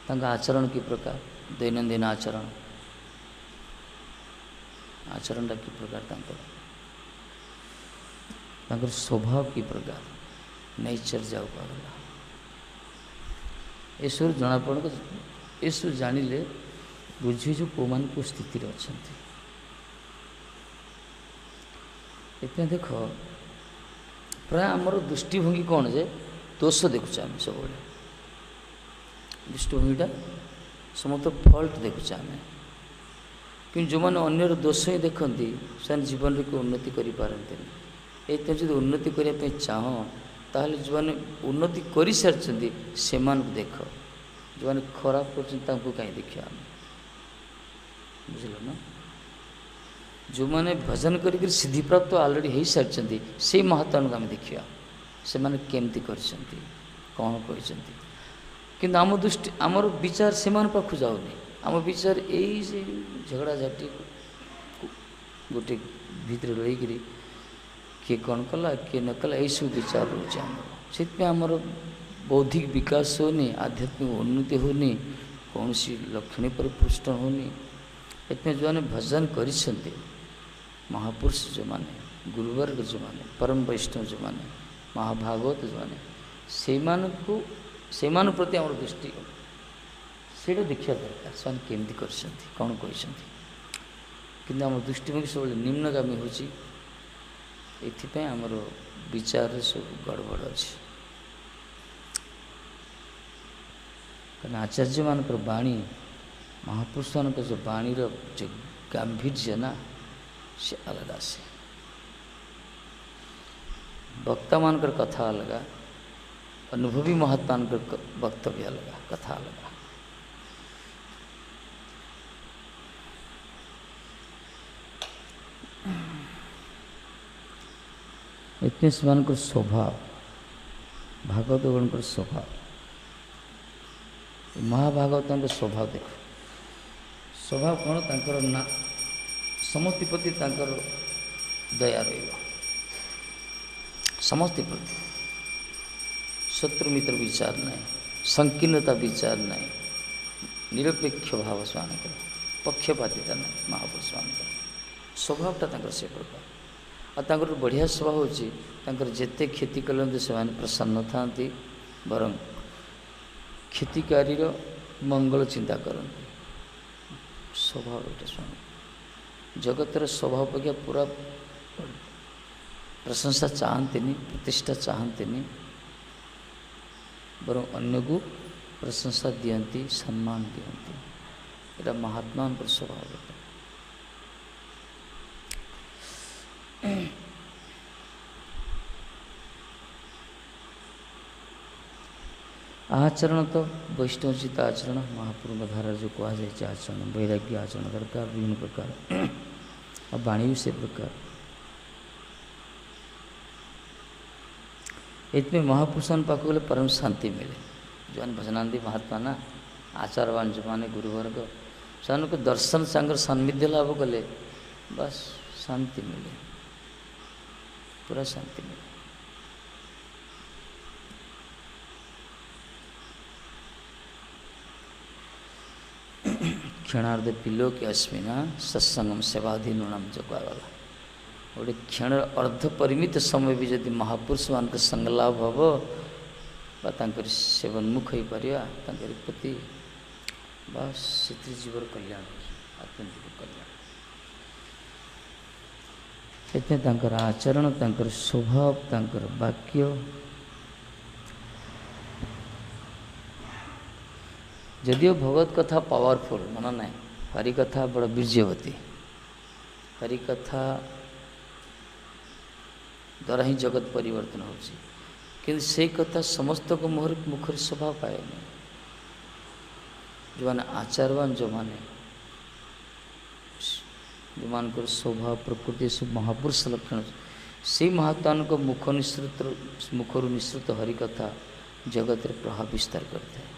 ତାଙ୍କ ଆଚରଣ କି ପ୍ରକାର, ଦୈନନ୍ଦିନ ଆଚରଣଟା କି ପ୍ରକାର, ତାଙ୍କର ସ୍ୱଭାବ କି ପ୍ରକାର, ନେଚର ଯାଉ ପାଗଲା, ଏସବୁ ଜଣାପଡ଼। ଏସବୁ ଜାଣିଲେ ବୁଝିଛୁ କେଉଁମାନେ କେଉଁ ସ୍ଥିତିରେ ଅଛନ୍ତି। ଏଥିପାଇଁ ଦେଖ, ପ୍ରାୟ ଆମର ଦୃଷ୍ଟିଭଙ୍ଗୀ କ'ଣ ଯେ ଦୋଷ ଦେଖୁଛେ ଆମେ ସବୁବେଳେ, ଦୃଷ୍ଟିଭଙ୍ଗୀଟା ସମସ୍ତ ଫଲ୍ଟ ଦେଖୁଛେ ଆମେ। କିନ୍ତୁ ଯେଉଁମାନେ ଅନ୍ୟର ଦୋଷ ହିଁ ଦେଖନ୍ତି, ସେମାନେ ଜୀବନରେ କେଉଁ ଉନ୍ନତି କରିପାରନ୍ତିନି। ଏଇଥିପାଇଁ ଯଦି ଉନ୍ନତି କରିବା ପାଇଁ ଚାହଁ, ତାହେଲେ ଯେଉଁମାନେ ଉନ୍ନତି କରିସାରିଛନ୍ତି ସେମାନଙ୍କୁ ଦେଖ, ଯେଉଁମାନେ ଖରାପ କରୁଛନ୍ତି ତାଙ୍କୁ କାହିଁ ଦେଖିବା ଆମେ, ବୁଝିଲ ନା। ଯେଉଁମାନେ ଭଜନ କରିକି ସିଦ୍ଧିପ୍ରାପ୍ତ ଅଲରେଡ଼ି ହେଇସାରିଛନ୍ତି, ସେଇ ମହାତ୍ମାଙ୍କୁ ଆମେ ଦେଖିବା, ସେମାନେ କେମିତି କରିଛନ୍ତି, କ'ଣ କହିଛନ୍ତି। କିନ୍ତୁ ଆମର ବିଚାର ସେମାନଙ୍କ ପାଖକୁ ଯାଉନି। ଆମ ବିଚାର ଏଇ ଯେ ଝଗଡ଼ାଝାଟି ଗୋଟେ ଭିତରେ ରହିକିରି କିଏ କ'ଣ କଲା, କିଏ ନ କଲା, ଏଇସବୁ ବିଚାର ରହୁଛି ଆମର। ସେଥିପାଇଁ ଆମର ବୌଦ୍ଧିକ ବିକାଶ ହେଉନି, ଆଧ୍ୟାତ୍ମିକ ଉନ୍ନତି ହେଉନି, କୌଣସି ଲକ୍ଷଣ ପରିପୃଷ୍ଟ ହେଉନି। ଏଥିପାଇଁ ଯେଉଁମାନେ ଭଜନ କରିଛନ୍ତି, ମହାପୁରୁଷ ଯେଉଁମାନେ, ଗୁରୁବର୍ଗ ଯେଉଁମାନେ, ପରମ ବୈଷ୍ଣବ ଯେଉଁମାନେ, ମହାଭାଗବତ ଯେଉଁମାନେ, ସେଇମାନଙ୍କୁ ସେମାନଙ୍କ ପ୍ରତି ଆମର ଦୃଷ୍ଟି ସେଇଟା ଦେଖିବା ଦରକାର, ସେମାନେ କେମିତି କରିଛନ୍ତି, କ'ଣ କହିଛନ୍ତି। କିନ୍ତୁ ଆମ ଦୃଷ୍ଟିଭଙ୍ଗୀ ସବୁବେଳେ ନିମ୍ନଗାମୀ ହେଉଛି, ଏଥିପାଇଁ ଆମର ବିଚାରରେ ସବୁ ଗଡ଼ବଡ଼ ଅଛି। କାରଣ ଆଚାର୍ଯ୍ୟମାନଙ୍କର ବାଣୀ, ମହାପୁରୁଷମାନଙ୍କ ଯେଉଁ ବାଣୀର ଯେଉଁ ଗାମ୍ଭୀର୍ଯ୍ୟ ନା, ସେ ଅଲଗା। ସେ ବକ୍ତାମାନଙ୍କର କଥା ଅଲଗା, ଅନୁଭବୀ ମହାତ୍ମାଙ୍କର ବକ୍ତବ୍ୟ ଅଲଗା, କଥା ଅଲଗା। ଏଥିପାଇଁ ସେମାନଙ୍କର ସ୍ୱଭାବ, ଭାଗବତଗଣଙ୍କର ସ୍ୱଭାବ, ମହାଭାଗବତଙ୍କ ସ୍ୱଭାବ ଦେଖ, ସ୍ୱଭାବ କ'ଣ ତାଙ୍କର ନା ସମସ୍ତ ପ୍ରତି ତାଙ୍କର ଦୟା ରହିବ, ସମସ୍ତ ପ୍ରତି ଶତ୍ରୁ ମିତ୍ର ବିଚାର ନାହିଁ, ସଂକୀର୍ଣ୍ଣତା ବିଚାର ନାହିଁ, ନିରପେକ୍ଷ ଭାବ ସେମାନଙ୍କର, ପକ୍ଷପାତିତା ନାହିଁ। ମହାପୁରୁଷମାନଙ୍କର ସ୍ୱଭାବଟା ତାଙ୍କର ସେ ପ୍ରକାର। ଆଉ ତାଙ୍କର ବଢ଼ିଆ ସ୍ୱଭାବ ହେଉଛି, ତାଙ୍କର ଯେତେ କ୍ଷତି କଲେ ସେମାନେ ପ୍ରସନ୍ନ ଥାନ୍ତି, ବରଂ କ୍ଷତିକାରୀର ମଙ୍ଗଳ ଚିନ୍ତା କରନ୍ତି। ସ୍ୱଭାବ ଏଇଟା ଶୁଣ, ଜଗତର ସ୍ୱଭାବ ଅପେକ୍ଷା ପୁରା ପ୍ରଶଂସା ଚାହାନ୍ତିନି, ପ୍ରତିଷ୍ଠା ଚାହାନ୍ତିନି, ବରଂ ଅନ୍ୟକୁ ପ୍ରଶଂସା ଦିଅନ୍ତି, ସମ୍ମାନ ଦିଅନ୍ତି। ଏଇଟା ମହାତ୍ମାଙ୍କର ସ୍ୱଭାବ। ଆଚରଣ ତ ବୈଷ୍ଣବଚିତ ଆଚରଣ, ମହାପ୍ରଭୁଙ୍କ ଧାରାରେ ଯେଉଁ କୁହାଯାଇଛି ଆଚରଣ, ବୈରାଗ୍ୟ ଆଚରଣ ଦରକାର ବିଭିନ୍ନ ପ୍ରକାର, ଆଉ ବାଣୀ ବି ସେ ପ୍ରକାର। ଏଥିପାଇଁ ମହାପୁରୁଷଙ୍କ ପାଖକୁ ଗଲେ ପରମ ଶାନ୍ତି ମିଳେ। ଯେଉଁମାନେ ଭଜନାନ୍ତି ମହାତ୍ମା ନା, ଆଚାରବାନ ଯେଉଁମାନେ ଗୁରୁବର୍ଗ, ସେମାନଙ୍କୁ ଦର୍ଶନ ସାଙ୍ଗର ସାନ୍ନିଧ୍ୟ ଲାଭ କଲେ ବାସ୍ ଶାନ୍ତି ମିଳେ, ପୁରା ଶାନ୍ତି ମିଳେ। କ୍ଷଣାର୍ଦ୍ଧେ ପିଲୋକେ ଅସ୍ମିନା ସତ୍ସଙ୍ଗମ ସେବାଧୀନୁଣାମ ଯୋଗ କୁହାଗଲା। ଗୋଟେ କ୍ଷଣର ଅର୍ଦ୍ଧ ପରିମିତ ସମୟ ବି ଯଦି ମହାପୁରୁଷମାନଙ୍କ ସଙ୍ଗ ଲାଭ ହେବ ବା ତାଙ୍କର ସେବନ୍ମୁଖ ହୋଇପାରିବା, ତାଙ୍କର ପ୍ରତି ବାସ୍ ସେଥିରେ ଜୀବର କଲ୍ୟାଣ, ଆତ୍ୟନ୍ତିକ କଲ୍ୟାଣ। ସେଥିପାଇଁ ତାଙ୍କର ଆଚରଣ, ତାଙ୍କର ସ୍ୱଭାବ, ତାଙ୍କର ବାକ୍ୟ, ଯଦିଓ ଭଗବତ କଥା ପାୱାରଫୁଲ୍, ମନେ ନାହିଁ, ହରିକଥା ବଡ଼ ବୀର୍ଯ୍ୟବତୀ, ହରିକଥା ଦ୍ୱାରା ହିଁ ଜଗତ ପରିବର୍ତ୍ତନ ହେଉଛି। କିନ୍ତୁ ସେଇ କଥା ସମସ୍ତଙ୍କ ମୁଖରେ ସ୍ୱଭାବ ପାଏନି। ଯେଉଁମାନେ ଆଚାରବାନ, ଯେଉଁମାନଙ୍କର ସ୍ୱଭାବ ପ୍ରକୃତି ସବୁ ମହାପୁରୁଷ ଲକ୍ଷଣ, ସେଇ ମହାତ୍ମାଙ୍କ ମୁଖରୁ ନିଃସୃତ ହରିକଥା ଜଗତରେ ପ୍ରଭାବ ବିସ୍ତାର କରିଥାଏ।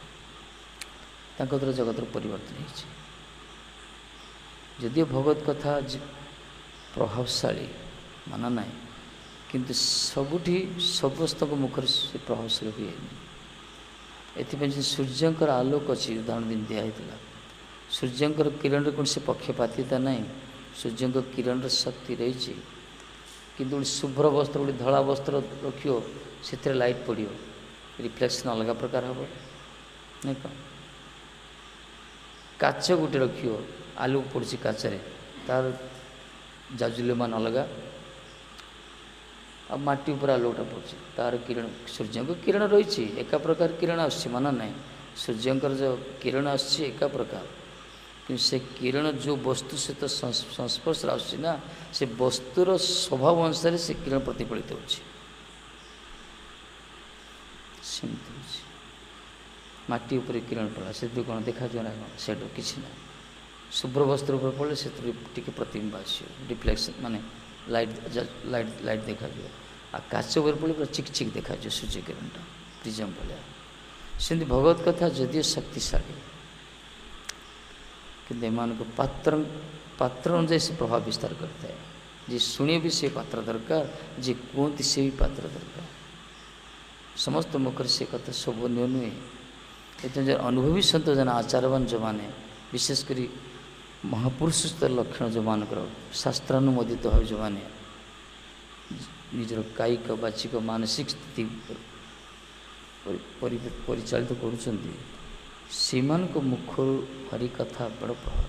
ତାଙ୍କ ଦ୍ୱାରା ଜଗତର ପରିବର୍ତ୍ତନ ହେଇଛି। ଯଦିଓ ଭଗବତ କଥା ପ୍ରଭାବଶାଳୀ, ମାନ ନାହିଁ, କିନ୍ତୁ ସବୁଠି ସମସ୍ତଙ୍କ ମୁଖରେ ସେ ପ୍ରଭାବଶାଳୀ ହୁଏନି। ଏଥିପାଇଁ ଯେ ସୂର୍ଯ୍ୟଙ୍କର ଆଲୋକ ଅଛି, ଉଦାହରଣ ଦିନ ଦିଆହେଇଥିଲା, ସୂର୍ଯ୍ୟଙ୍କର କିରଣରେ କୌଣସି ପକ୍ଷପାତିତା ନାହିଁ, ସୂର୍ଯ୍ୟଙ୍କ କିରଣର ଶକ୍ତି ରହିଛି। କିନ୍ତୁ ଗୋଟେ ଶୁଭ୍ର ବସ୍ତ୍ର, ଗୋଟେ ଧଳା ବସ୍ତ୍ର ରଖିବ, ସେଥିରେ ଲାଇଟ୍ ପଡ଼ିବ, ରିଫ୍ଲେକ୍ସନ୍ ଅଲଗା ପ୍ରକାର ହେବ ନାଇଁ କ'ଣ? କାଚ ଗୋଟେ ରଖିବ, ଆଲୁଅ ପଡ଼ୁଛି କାଚରେ, ତାର ଜାଜୁଲ୍ୟମାନ ଅଲଗା, ଆଉ ମାଟି ଉପରେ ଆଲୁଅଟା ପଡ଼ୁଛି, ତାର କିରଣ, ସୂର୍ଯ୍ୟଙ୍କ କିରଣ ରହିଛି, ଏକା ପ୍ରକାର କିରଣ ଆସୁଛି, ମାନ ନାହିଁ। ସୂର୍ଯ୍ୟଙ୍କର ଯେଉଁ କିରଣ ଆସୁଛି ଏକା ପ୍ରକାର, କିନ୍ତୁ ସେ କିରଣ ଯେଉଁ ବସ୍ତୁ ସହିତ ସଂସ୍ପର୍ଶରେ ଆସୁଛି ନା, ସେ ବସ୍ତୁର ସ୍ୱଭାବ ଅନୁସାରେ ସେ କିରଣ ପ୍ରତିଫଳିତ ହେଉଛି। ସେମିତି ହେଉଛି। ମାଟି ଉପରେ କିରଣ ପଡ଼ିଲା, ସେଥିରୁ କ'ଣ ଦେଖାଯିବ ନା କ'ଣ? ସେଇଠୁ କିଛି ନାହିଁ। ଶୁଭ୍ର ବସ୍ତ୍ର ଉପରେ ପଡ଼ିଲେ ସେଥିରୁ ଟିକେ ପ୍ରତିବିମ୍ବ ଆସିବ, ରିଫ୍ଲେକ୍ସନ୍, ମାନେ ଲାଇଟ୍ ଦେଖାଯିବ। ଆଉ କାଚ ଉପରେ ପଡ଼ିଲେ ପୁରା ଚିକ୍ ଚିକ୍ ଦେଖାଯିବ ସୂର୍ଯ୍ୟ କିରଣଟା, ପ୍ରିଜମ ଭଳିଆ। ସେମିତି ଭଗବତ କଥା ଯଦିଓ ଶକ୍ତିଶାଳୀ, କିନ୍ତୁ ଏମାନଙ୍କୁ ପାତ୍ର ଅନୁଯାୟୀ ସେ ପ୍ରଭାବ ବିସ୍ତାର କରିଥାଏ। ଯିଏ ଶୁଣିବ ବି ସେ ପାତ୍ର ଦରକାର, ଯିଏ କୁହନ୍ତି ସେ ବି ପାତ୍ର ଦରକାର। ସମସ୍ତ ମୁଖରେ ସେ କଥା ଶୋଭନୀୟ ନୁହେଁ। ଏଥିପାଇଁ ଯେ ଅନୁଭବୀ ସନ୍ତ ଜଣେ ଆଚାରବାନ, ଯେଉଁମାନେ ବିଶେଷ କରି ମହାପୁରୁଷ ଲକ୍ଷଣ ଯେଉଁମାନଙ୍କର ଶାସ୍ତ୍ରାନୁମୋଦିତ ଭାବେ, ଯେଉଁମାନେ ନିଜର କାୟିକ ବାଚିକ ମାନସିକ ସ୍ଥିତି ପରିଚାଳିତ କରୁଛନ୍ତି ସେମାନଙ୍କ ମୁଖରୁ ହରି କଥା ବଡ଼ ପ୍ରଭାବ।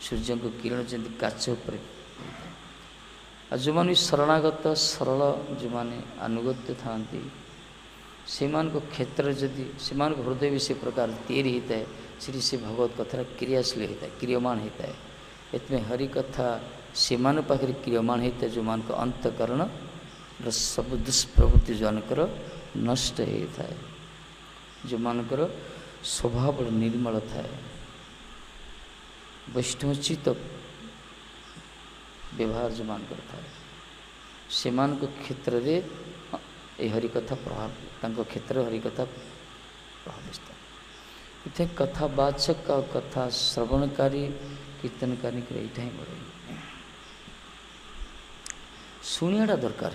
ସୂର୍ଯ୍ୟଙ୍କ କିରଣ ଯେମିତି କାଚ ଉପରେ, ଆଉ ଯେଉଁମାନେ ଶରଣାଗତ ସରଳ ଯେଉଁମାନେ ଆନୁଗତ୍ୟ ଥାଆନ୍ତି ସେମାନଙ୍କ କ୍ଷେତ୍ରରେ ଯଦି ସେମାନଙ୍କ ହୃଦୟ ବି ସେ ପ୍ରକାର ତିଆରି ହୋଇଥାଏ, ସେଠି ସେ ଭଗବତ କଥାର କ୍ରିୟାଶୀଳ ହୋଇଥାଏ, କ୍ରିୟମାଣ ହୋଇଥାଏ। ଏଥିପାଇଁ ହରିକଥା ସେମାନଙ୍କ ପାଖରେ କ୍ରିୟମାଣ ହୋଇଥାଏ ଯେଉଁମାନଙ୍କ ଅନ୍ତଃକରଣର ସବୁ ଦୁଷ୍ପ୍ରବୃତ୍ତି ଯେଉଁମାନଙ୍କର ନଷ୍ଟ ହୋଇଥାଏ, ଯେଉଁମାନଙ୍କର ସ୍ୱଭାବ ନିର୍ମଳ ଥାଏ, ବୈଷ୍ଣବୋଚିତ ବ୍ୟବହାର ଯେଉଁମାନଙ୍କର ଥାଏ, ସେମାନଙ୍କ କ୍ଷେତ୍ରରେ ଏହି ହରିକଥା ପ୍ରଭାବ, ତାଙ୍କ କ୍ଷେତ୍ରରେ ହରିକଥା ପ୍ରଭାବିତ। ଏଥିପାଇଁ କଥାବାଚକ ଆଉ କଥା ଶ୍ରବଣକାରୀ କୀର୍ତ୍ତନକାରୀଙ୍କର ଏଇଟା ହିଁ ବଡ଼ ଶୁଣିବାଟା ଦରକାର।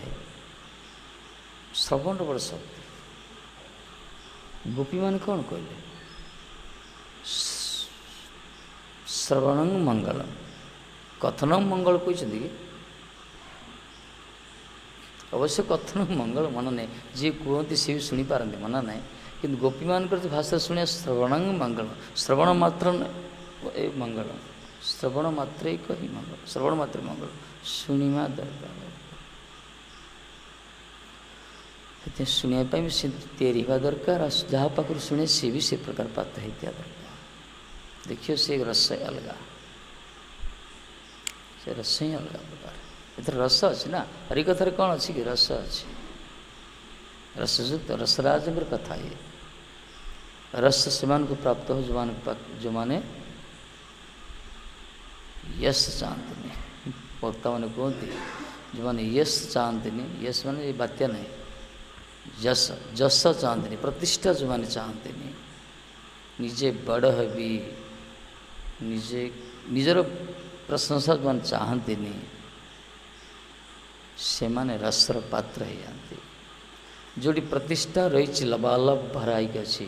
ଶ୍ରବଣର ବଡ଼ ଶକ୍ତି। ଗୋପୀମାନେ କ'ଣ କହିଲେ? ଶ୍ରବଣଂ ମଙ୍ଗଳମ୍, କଥନଂ ମଙ୍ଗଳ କହିଛନ୍ତି କି? ଅବଶ୍ୟ କଥନ ମଙ୍ଗଳ ମନ ନାହିଁ, ଯିଏ କୁହନ୍ତି ସିଏ ବି ଶୁଣିପାରନ୍ତି, ମନା ନାହିଁ। କିନ୍ତୁ ଗୋପୀମାନଙ୍କର ଯେଉଁ ଭାଷା ଶୁଣିବା ଶ୍ରବଣଂ ମଙ୍ଗଳ, ଶ୍ରବଣ ମାତ୍ର ଏ ମଙ୍ଗଳ, ଶ୍ରବଣ ମାତ୍ରୈକ ହିଁ ମଙ୍ଗଳ, ଶ୍ରବଣ ମାତ୍ର ମଙ୍ଗଳ, ଶୁଣିବା ଦରକାର। ସେଥିପାଇଁ ଶୁଣିବା ପାଇଁ ବି ସେ ତିଆରି ହେବା ଦରକାର, ଆଉ ଯାହା ପାଖରୁ ଶୁଣେ ସିଏ ବି ସେ ପ୍ରକାର ପାତ୍ର ହେଇଥିବା ଦରକାର। ଦେଖିବ ସେ ରସ ଅଲଗା, ସେ ରସ ହିଁ ଅଲଗା ପ୍ରକାର। ଏଥିରେ ରସ ଅଛି ନା, ହରିକଥାରେ କ'ଣ ଅଛି କି? ରସ ଅଛି, ରସଯୁକ୍ତ ରସରାଜଙ୍କର କଥା। ଇଏ ରସ ସେମାନଙ୍କୁ ପ୍ରାପ୍ତ ହଉ ଯେଉଁମାନେ ୟଶ ଚାହାନ୍ତିନି। ବକ୍ତାମାନେ କୁହନ୍ତି ଯେଉଁମାନେ ୟଶ ଚାହାନ୍ତିନି, ୟଶ ମାନେ ଏ ବାତ୍ୟା ନାହିଁ, ଯଶ ଚାହାନ୍ତିନି, ପ୍ରତିଷ୍ଠା ଯେଉଁମାନେ ଚାହାନ୍ତିନି, ନିଜେ ବଡ଼ ହେବି, ନିଜର ପ୍ରଶଂସା ଯେଉଁମାନେ ଚାହାନ୍ତିନି, ସେମାନେ ରସର ପାତ୍ର ହେଇଯାଆନ୍ତି। ଯେଉଁଠି ପ୍ରତିଷ୍ଠା ରହିଛି, ଲବାଲବ ଭରା ହେଇକି ଅଛି,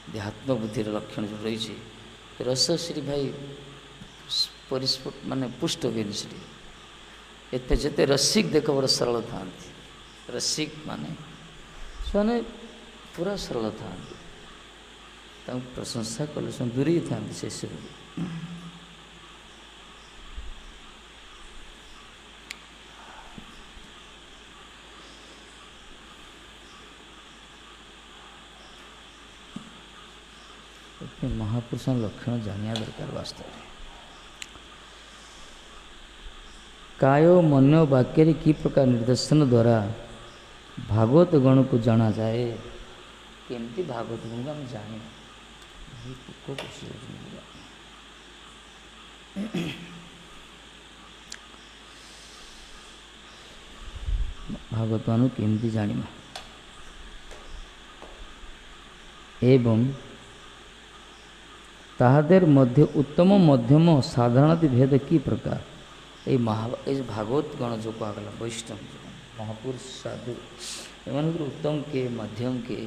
ଦେହାତ୍ମବୁଦ୍ଧିର ଲକ୍ଷଣ ଯେଉଁ ରହିଛି, ରସ ସେଠି ଭାଇ ମାନେ ପୁଷ୍ଟ ହୁଏନି ସେଠି। ଏତେ ଯେତେ ରସିକ ଦେଖ ବଡ଼ ସରଳ ଥାଆନ୍ତି। ରସିକ ମାନେ ସେମାନେ ପୁରା ସରଳ ଥାଆନ୍ତି, ତାଙ୍କୁ ପ୍ରଶଂସା କଲେ ସେମାନେ ଦୂରେଇ ଥାଆନ୍ତି ସେସବୁ। ମହାପୁରୁଷଙ୍କ ଲକ୍ଷଣ ଜାଣିବା ଦରକାର ବାସ୍ତବରେ। କାୟ ମନ ବାକ୍ୟରେ କି ପ୍ରକାର ନିର୍ଦ୍ଦେଶନ ଦ୍ୱାରା ଭାଗବତ ଗଣକୁ ଜଣାଯାଏ? କେମିତି ଭାଗବତ ଗଣକୁ ଆମେ ଜାଣିବା? ଭାଗବତ ମାନଙ୍କୁ କେମିତି ଜାଣିବା? ଏବଂ ତାହାদের ମଧ୍ୟ ଉତ୍ତମ ମଧ୍ୟମ ସାଧାରଣତି ଭେଦ କି ପ୍ରକାର? এই ଭାଗବତ ଗଣ ଯେଉଁ କୁହାଗଲା, ବୈଷ୍ଣବ ମହାପୁରୁଷ ସାଧୁ, ଏମାନଙ୍କର ଉତ୍ତମ କିଏ, ମଧ୍ୟମ କିଏ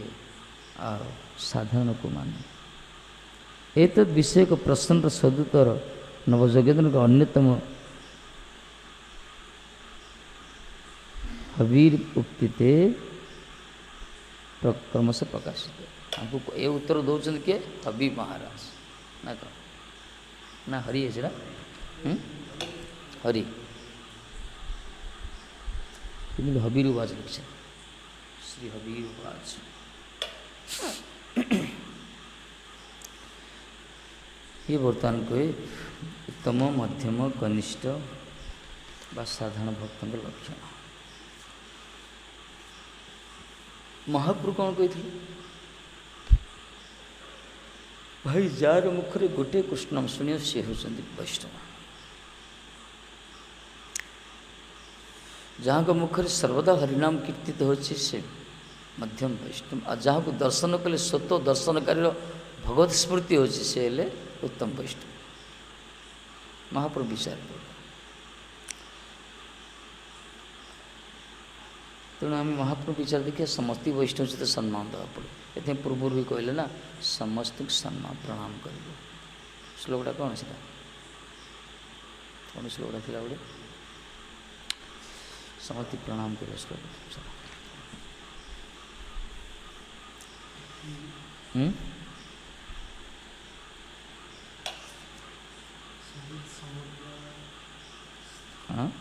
ଆଉ ସାଧାରଣକୁ ମାନେ? ଏତଦ୍ ବିଷୟକ ପ୍ରଶ୍ନର ସଦୁତ୍ତର ନବଯୋଗେନ୍ଦ୍ରଙ୍କ ଅନ୍ୟତମ ହବୀର ଉକ୍ତିତେ କ୍ରମଶଃ ପ୍ରକାଶିତ। ତାଙ୍କୁ ଏ ଉତ୍ତର ଦେଉଛନ୍ତି କିଏ? ହବି ମହାରାଜ ନା କ'ଣ? ନା ହରି ଅଛି ନା, ହରି କିନ୍ତୁ ହବିର ଉବାଚ ଲିଖିଛନ୍ତି, ଶ୍ରୀ ହବିର ଉବାଚ। ଇଏ ବର୍ତ୍ତମାନ କହେ ଉତ୍ତମ ମଧ୍ୟମ କନିଷ୍ଠ ବା ସାଧାରଣ ଭକ୍ତଙ୍କ ଲକ୍ଷଣ। ମହାପ୍ରଭୁ କ'ଣ କହିଥିଲେ? ଭାଇ ଯାହାର ମୁଖରେ ଗୋଟିଏ କୃଷ୍ଣ ନାମ ଶୁଣିବ ସେ ହେଉଛନ୍ତି ବୈଷ୍ଣବ। ଯାହାଙ୍କ ମୁଖରେ ସର୍ବଦା ହରିନାମ କୀର୍ତ୍ତିତ ହେଉଛି ସେ ମଧ୍ୟମ ବୈଷ୍ଣବ। ଆଉ ଯାହାକୁ ଦର୍ଶନ କଲେ ସ୍ୱତଃ ଦର୍ଶନକାରୀର ଭଗବତ ସ୍ମୃତି ହେଉଛି ସେ ହେଲେ ଉତ୍ତମ ବୈଷ୍ଣବ। ମହାପ୍ରଭୁ ବିଚାର କଲେ। ତେଣୁ ଆମେ ମହାପ୍ରଭୁ ବିଚାର ଦେଖିବା ସମସ୍ତେ ବୈଷ୍ଣବ ସହିତ ସମ୍ମାନ ଦେବାକୁ ପଡ଼ିବ। ଏଥିପାଇଁ ପୂର୍ବରୁ ବି କହିଲେ ନା, ସମସ୍ତଙ୍କୁ ସମ୍ମାନ ପ୍ରଣାମ କରିବ। ଶ୍ଲୋକଟା କ'ଣ ସେଟା? କ'ଣ ଶ୍ଲୋକଟା ଥିଲା ଗୋଟେ? ସମସ୍ତେ ପ୍ରଣାମ କରିବା ଶ୍ଲୋକ। हम्म? हाँ?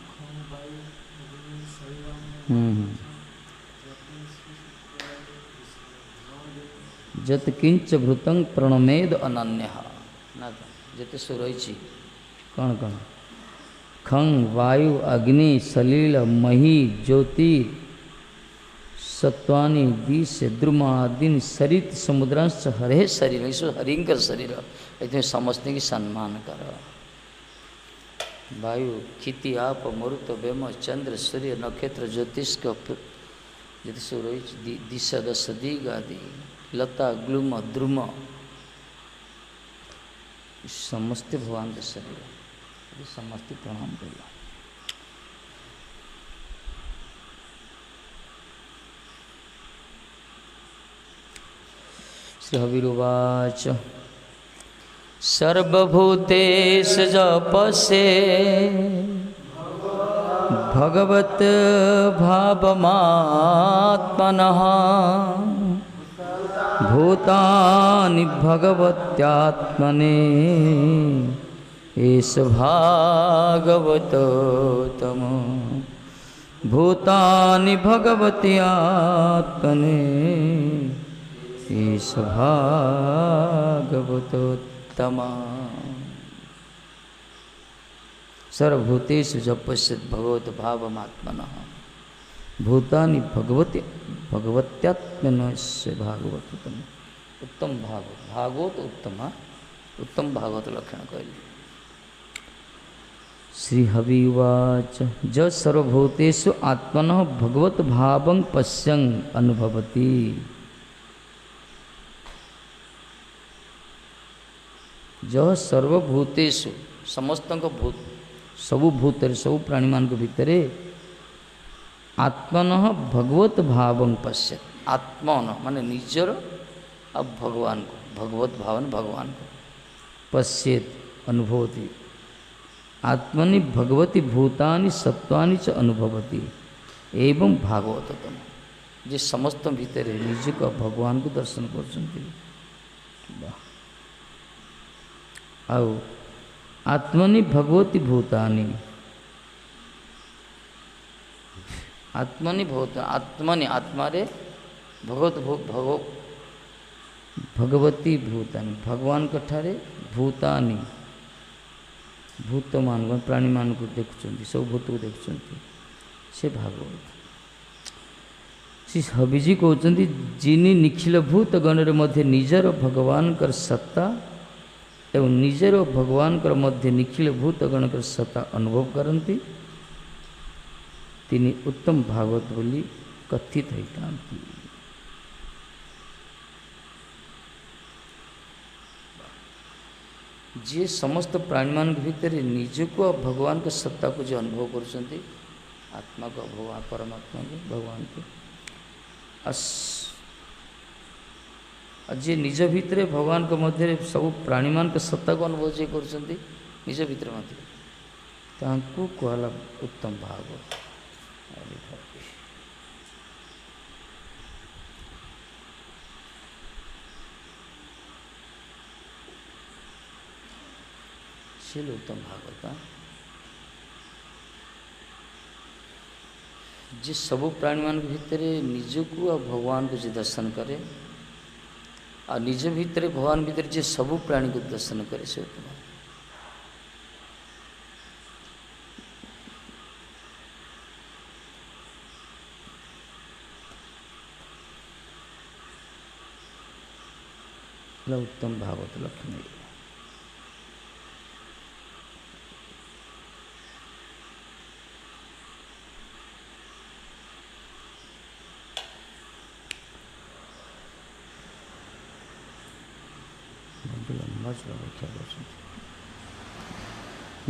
हम्म। जत किंच भृतं प्रणमेद अनन्य ना जते सो रही कौन कौन खं वायु अग्नि सलील मही ज्योति सत्वानि दिश द्रुमादीन सरित समुद्रांश हरे शरीर ईश्वर हरिंकर शरीर इसमें समझते कि सम्मान कर वायु क्षिति आप मरुत वेम चंद्र सूर्य नक्षत्र ज्योतिष ज्योतिष रही दिशा दश दिग आदि लता ग्लूम द्रुम समस्ते भगवान के शरीर समस्ते प्रणाम कर श्री हविरुवाच सर्वभूतेषु जपसे भगवत भावमात्मनः भूतानि भगवत्यात्मने एष भागवतोत्तम भूतानि भगवति आत्मने एष भागवतोत्तम सर्वभूतेषु जपश्येत् भगवत भावमात्मनः भूतानि भगवती भगवत्यात्मनस्य भागवतोत्तम उत्तम भागवत उत्तम उत्तम भागवत लक्षण कहली श्री हविवाच ज सर्वभूतेषु आत्मनः भगवत भावं पश्यन् अनुभवति ज सर्वभूतेषु समस्त भूत सबु भूतर सबु प्राणी मान भितर आत्मन भगवत भावं पश्यत आत्मन माने निजर अब भगवान को भगवत भावन भगवान को पश्येत अनुभवती आत्मनि भगवती भूतानि सत्वानि च अनुभवती एवं भागवतम जे समस्त भीतर निज को भगवान को दर्शन कर आत्मनि भगवती भूतानि आत्मनि भूत आत्मनि आत्मारे भगवत भगवती भूतानि भगवान कठारे भूतानि भूत मान प्राणी मान को देखुं सब भूत को देखुं से भागवत श्री हविजी कहते जिनी निखिल भूत गणर मध्य निजर भगवान कर सत्ता एवं निजर भगवान कर मध्य निखिल भूत गण कर सत्ता अनुभव करती तिनी उत्तम भागवत बोली कथित होता जे समस्त प्राणी मान भीतर निज को भगवान के सत्ता को जो अनुभव कर आत्मा को भगवान परमात्मा को भगवान को जे निज भितर भगवान के मध्य सब प्राणी मान के सत्ता को अनुभव जे कर निज भितर मध्य कहला उत्तम भागवत उत्तम भागवत जे सब प्राणी मान भितर निज को आ भगवान को जे दर्शन करे आ निज भितर भगवान भितर जे सब प्राणी को दर्शन करे से उत्तम उत्तम भागवत लक्षण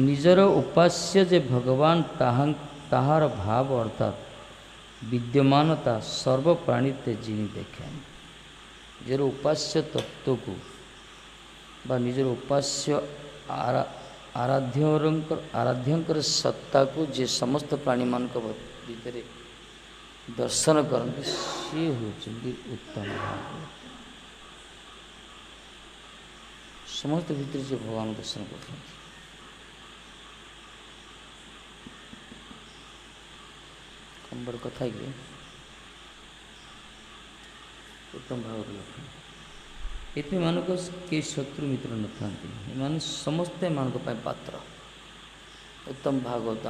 निजर उपास्य जे भगवान ताहार भाव अर्थात विद्यमानता सर्व प्राणीते जिनी देखे निजर उपास्य तत्व को बा निजर उपास्य आराध्यंकर सत्ता को जे समस्त प्राणी मान भीतर दर्शन करते सी होती उत्तम भागवत समस्त भितर से भगवान दर्शन कर कम बड़ कथा कि उत्तम भाव लक्ष्मण एथि मानक के शत्रु मित्र न था एम समस्ते मान पात्र उत्तम भागवत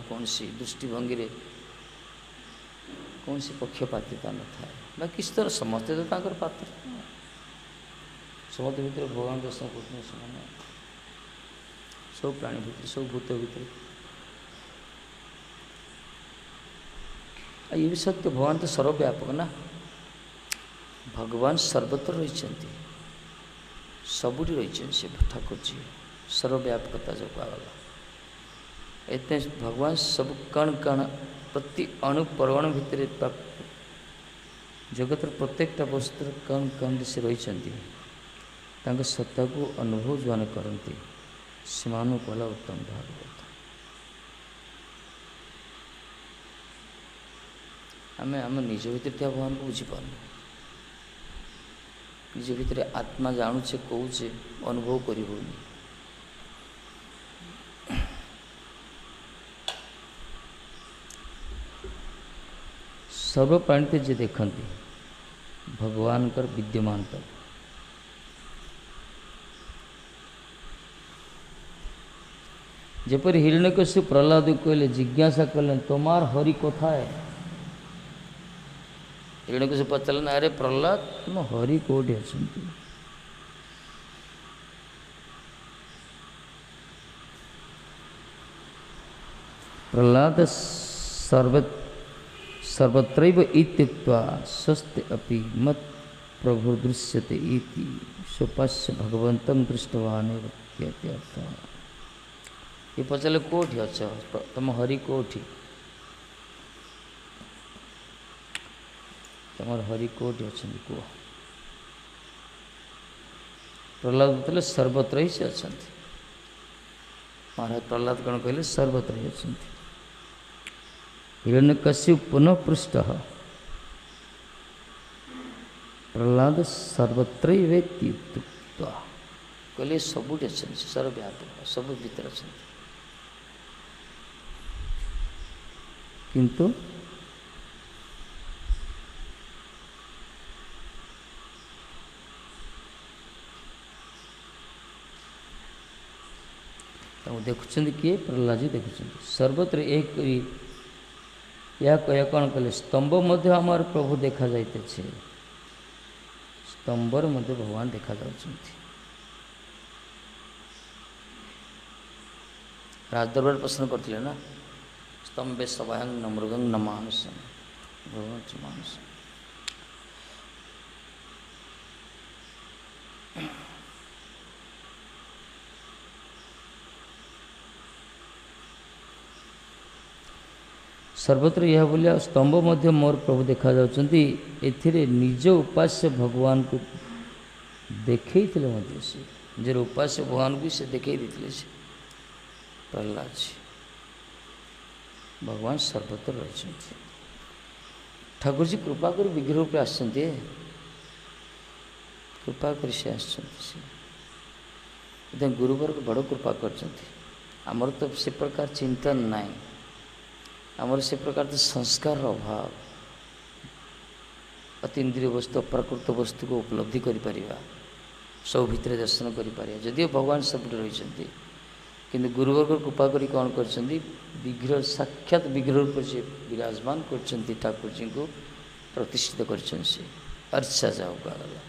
कौन सी दृष्टिभंगी कौन सी पक्षपातिता न था बाकी स्तर समस्ते तो तांकर पात्र समस्त भितर भगवान दर्शन कर सब प्राणी भितर सब भूत भितर ये भी सत्य भगवान तो सर्वव्यापक ना भगवान सर्वत्र रही सबुरी रही से ठाकुर जी सर्वव्यापकता जो कहगला इतने भगवान सब कण कण प्रति अणु परमाणु भितर जगत प्रत्येकटा वस्तु कण कण से रही सत्ता को अनुभव जो करती से कहला उत्तम भागवत आम निज भितर था भगवान को बुझीपार निज भितर आत्मा जानुचे कौचे अनुभव कर सर्वप्राणी जे देखती भगवान कर विद्यमानता जपरी हिरण्यकश्यप प्रहलाद कहले जिज्ञासा कले तोमार हरि कथा है हिरण्यकश्यप पचारे ना अरे प्रहलाद तुम हरि कौटी अच्छा प्रहलाद सर्वत्रैव इत्युक्त्वा स्वस्ति अपि मत् प्रभु दृश्यते इति स्वपास्य भगवन्तं दृष्टवान् एव इत्यर्थः ये पचारे कोठी अच्छा तुम हरि कोठी तुम हरि कोठी अच्छा कह प्रहलाद बोले सर्वत्र ही से अच्छा महाराज प्रहलाद कौन कहले सर्वत्र ही अच्छा हिरण्यकश्यप पुनः पृष्ठ प्रहलाद सर्वत्रैवेति कहले सबुठ अच्छा सर्वव्यापक सब भीतर अच्छा किंतु देखुं किए प्रहलाद जी देखुं सर्वत्र एक या कह कौन कले स्तंभ मध्य आमार प्रभु देखा जाते स्तंभर मध्य भगवान देखा जाउछन्ति राजदरबार प्रश्न करते ना स्तंभे सभायं न मृगं न मानुषं भगवान मानुष सर्वत्र यह बोलिया स्तंभ मध्य मोर प्रभु देखा जाउछन्ति एथिरे निज उपास्य भगवान को देखे से निजर उपास्य भगवान को से देखे प्रहलाद जी भगवान सर्वत्र रही ठाकुर जी कृपा कर विग्रह रूप आसते कृपा कर से आसते गुरुवर को बड़ कृपा करमर तो से प्रकार चिंतन नाई आमर से प्रकार तो संस्कार अभाव अतीन्द्रिय वस्तु प्राकृत वस्तु को उपलब्धि कर सब भितर दर्शन कर जदिव भगवान सब रही किंतु गुरुवर्ग कृपा करी कौन कर विग्रह साक्षात विग्रह रूप से विराजमान कर ठाकुर जी को प्रतिष्ठित कर अर्चा जाओ कहला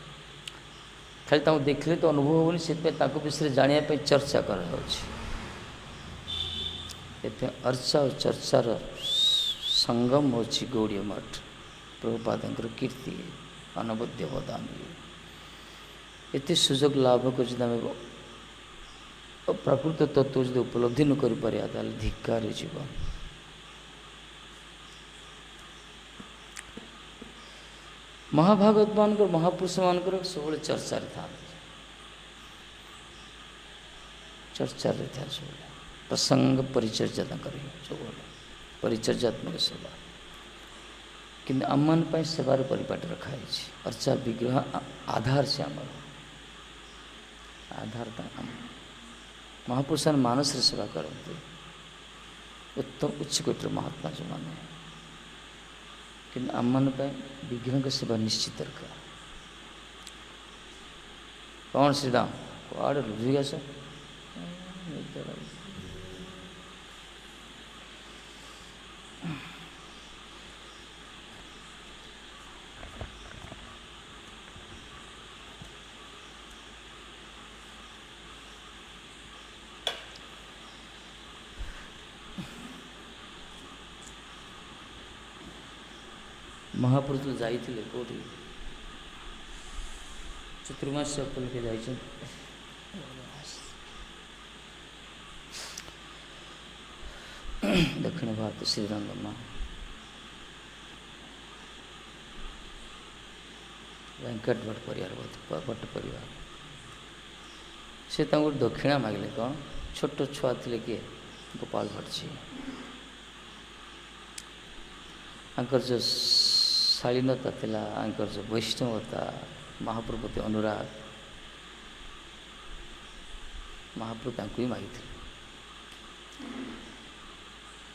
खाली तक देखले तो अनुभव होनी से विषय जानापी चर्चा कर अर्चा और चर्चार संगम हो गौड़ीय मठ प्रभुपाद कीर्ति अनवद्य अवदान एत सुजोग लाभ कर प्राकृत तत्व जो उपलब्धि न कर धिक्कार जीवन महाभागवत मान महापुरुष मान सब चर्चा था चर्चा था सब प्रसंग परिचर्या सब परिचर्यात्मक सेवा कि आम सेवार परिपाट रखाई अर्चा विग्रह आधार से आम आधार महापुरुष मानस सेवा करते उत्तम उच्च कोटर महात्मा जो मैंने कि आम मान विग्रह की सेवा निश्चित दरकार। कौन श्रीराम कड़े लुझी गस महापुरुष जाइए कौटी चतुर्मास उपलक्षे जा दक्षिण भारत श्रीरंगमा वेंकट भट्ट परिवार भट्ट परिवार से दक्षिणा मांगले कौन छोट छुआ थे किए गोपाल भट्ट जी आंकर जो शालीनता थिला आंकर जो वैष्णवता महाप्रभु प्रति अनुराग महाप्रभु तांको ही मागी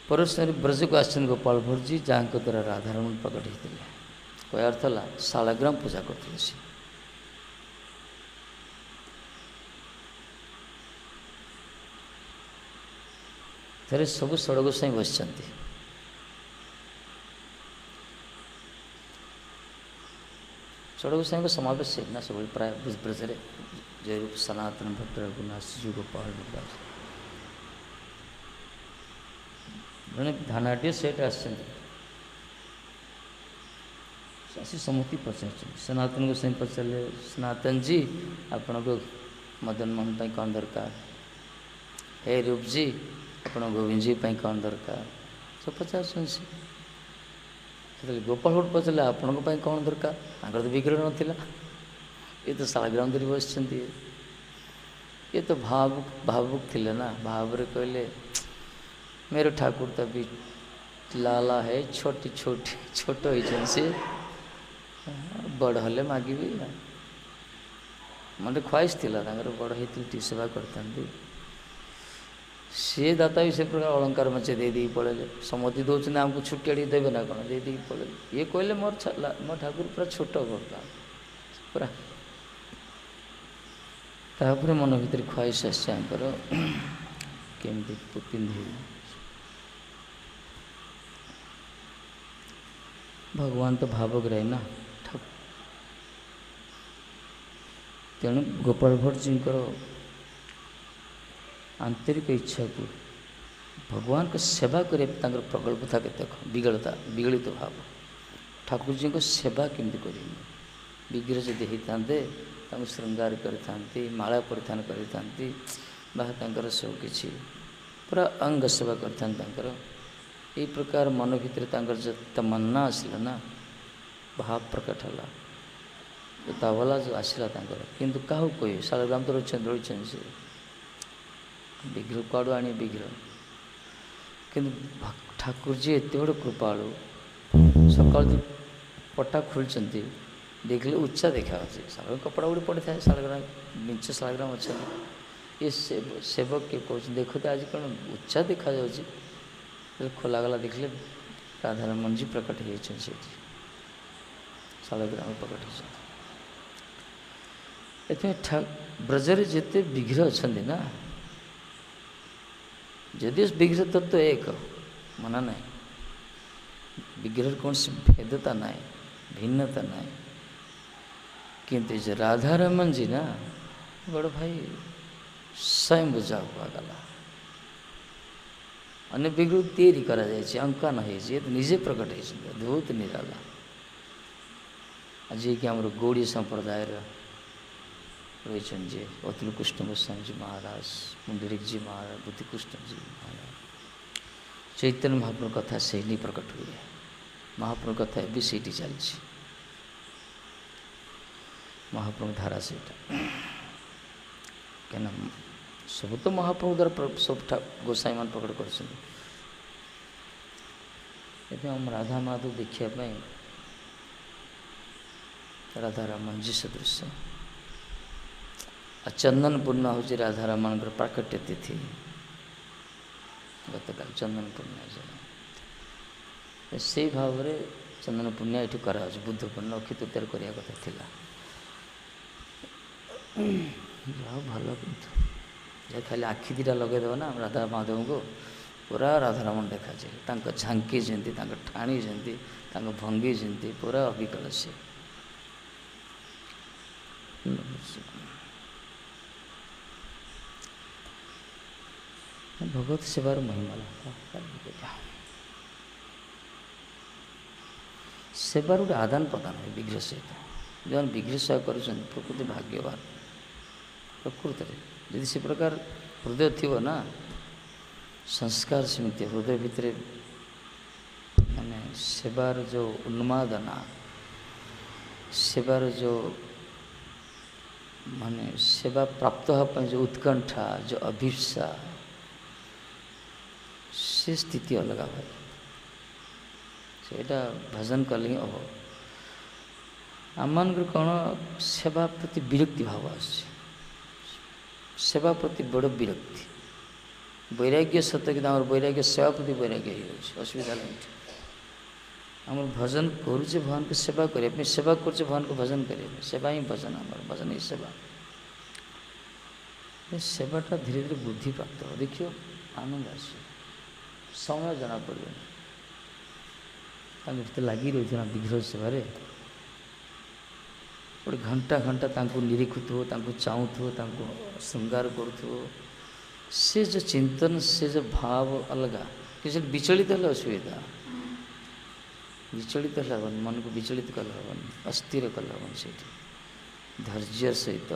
परस्पर ब्रज को आसन गोपाल भट्ट जी जहाँ द्वारा राधारमण प्रकट होते कह अर्थ है शालाग्राम पूजा करते थे सबू षड़ गोसाई बस षड़ गोसाई समावेश है ना सब प्राय ब्रज जय रूप सनातन भट्ट रघुनाथ जी गोपाल भट्ट जड़े धानाट्य सेठ आसी समूति पचार सनातन गोसाई पचारे सनातन जी आपण को मदन मोहन पाई कौन दरकार हे रूप जी आपण गोविंद जी पाई कौन दरकार सब पचार गोपाल भट्ट पचारे आपण कौन दरकार आगर तो विग्रह नाला ये तो शालाग्राम धरी बस ये तो भावुक थिले ना भाव कहले मेरे ठाकुर तो भी लाला है छोटी छोटी छोट से बड़ हले मागिबी मतलब ख्वाहिश थिला बड़ होती सेवा करता सी दाता भी से प्रकार अलंकार मचे दे पड़े समति दौरान आमको छुट्टी देवे ना कौन दे पड़े ये कहले मोर ठाकुर पूरा छोट करता पूरा तापर मन भर ख्वाहिश आसकर केमती पिंधि भगवान तो भावग्राही ना तेणु गोपाल भट्ट जी आंतरिक इच्छा को भगवान को सेवा करे प्रकल्प था के विगलित भाव ठाकुर जी को सेवा केमती कर विग्रह जदि होते श्रृंगार करते माला परिधान करते सब किसी पूरा अंग सेवा करते यही प्रकार मन भर जो तमन्ना आसला ना भाव प्रकट है तावला जो आसला किंतु क्या कह शालाग्राम तो रही से विग्रह कड़ू आने विग्रह किंतु ठाकुर जी एत बड़ कृपालु सका पटा खोलते देखले उच्चा देखा शाला कपड़ा गुड़ी पड़ी था शालाग्राम नीचे शालाग्राम अच्छा ये सेवक किए कह देखो तो आज कौन उच्चा देखा जा खोला गला देखले राधारमण जी प्रकट हो शालाग्राम प्रकट हो ब्रजरे जिते विग्रह अच्छा ना जदि विग्रह तत्व एक मना ना विग्रह कौन सी भेदता ना भिन्नता ना किंतु जो राधारमण जी ना बड़ भाई स्वयं बुझा हुआ गला अन्य विग्रह तैयारी करा जाए अंकन हो निजे प्रकट हो अद्भुत निराला आज कि आम गौड़ी संप्रदाय रही जी अतुल कृष्ण गोस्वामी जी महाराज मुंडरिक जी महाराज बुद्धिकृष्ण जी महाराज चैतन्य महाप्रभु कथा से ही प्रकट हुए महाप्रभु कथा भी से चलती महाप्रभु धारा से क्या सब तो महाप्रभु द्वारा सब गोसाई मान प्रकट कर राधा माधव देखापी राधारमण जी सदृश चंदन पूर्णिमा हूँ राधारमण प्राकट्य तिथि गतकाल चंदन पूर्णिमा से भाव में चंदन पूर्णिमा ये करा बुद्ध पूर्णिमा अक्षय तृतीय करने कथा थिला जाओ भल कि खाली आखि दीटा लगेदेव ना राधा माधव को पूरा राधारमण देखा जाए झांकी जमी ठाणी जमी भंगी जमी पूरा अविकल से भगवत सेवार महिमा सेवार गोटे आदान प्रदान है विग्रह सहित जो विग्रह सेवा कर प्रकृति भाग्यवान प्रकृत यदि से प्रकार हृदय थी ना संस्कार समिति हृदय भितर माने सेवार जो उन्मादना सेवार जो माने सेवा प्राप्त होगा जो उत्कंठा जो अभिप्सा से स्थिति अलग भाई सेटा भजन कले ही हम आम मान कौन सेवा प्रति विरक्ति भाव सेवा प्रति बड़ विरक्ति वैराग्य सत्य कि वैराग्य सेवा प्रति वैराग्य हो असुविधा नहीं आम भजन करुचे भगवान को सेवा करने सेवा करुचे भगवान को भजन करने सेवा ही भजन आम भजन ही सेवा सेवाटा धीरे धीरे बुद्धि प्राप्त हो देखियो आनंद आस समय जना पड़े लगी रही ना विग्रह सेवार गोटे घंटा घंटा निरीखुव चाहूथो श्रृंगार करुथो से जो चिंतन से जो भाव अलग कि विचलित है असुविधा विचलित हेन मन को विचलित कल हेन अस्थिर कल हेन से धैर्य सहित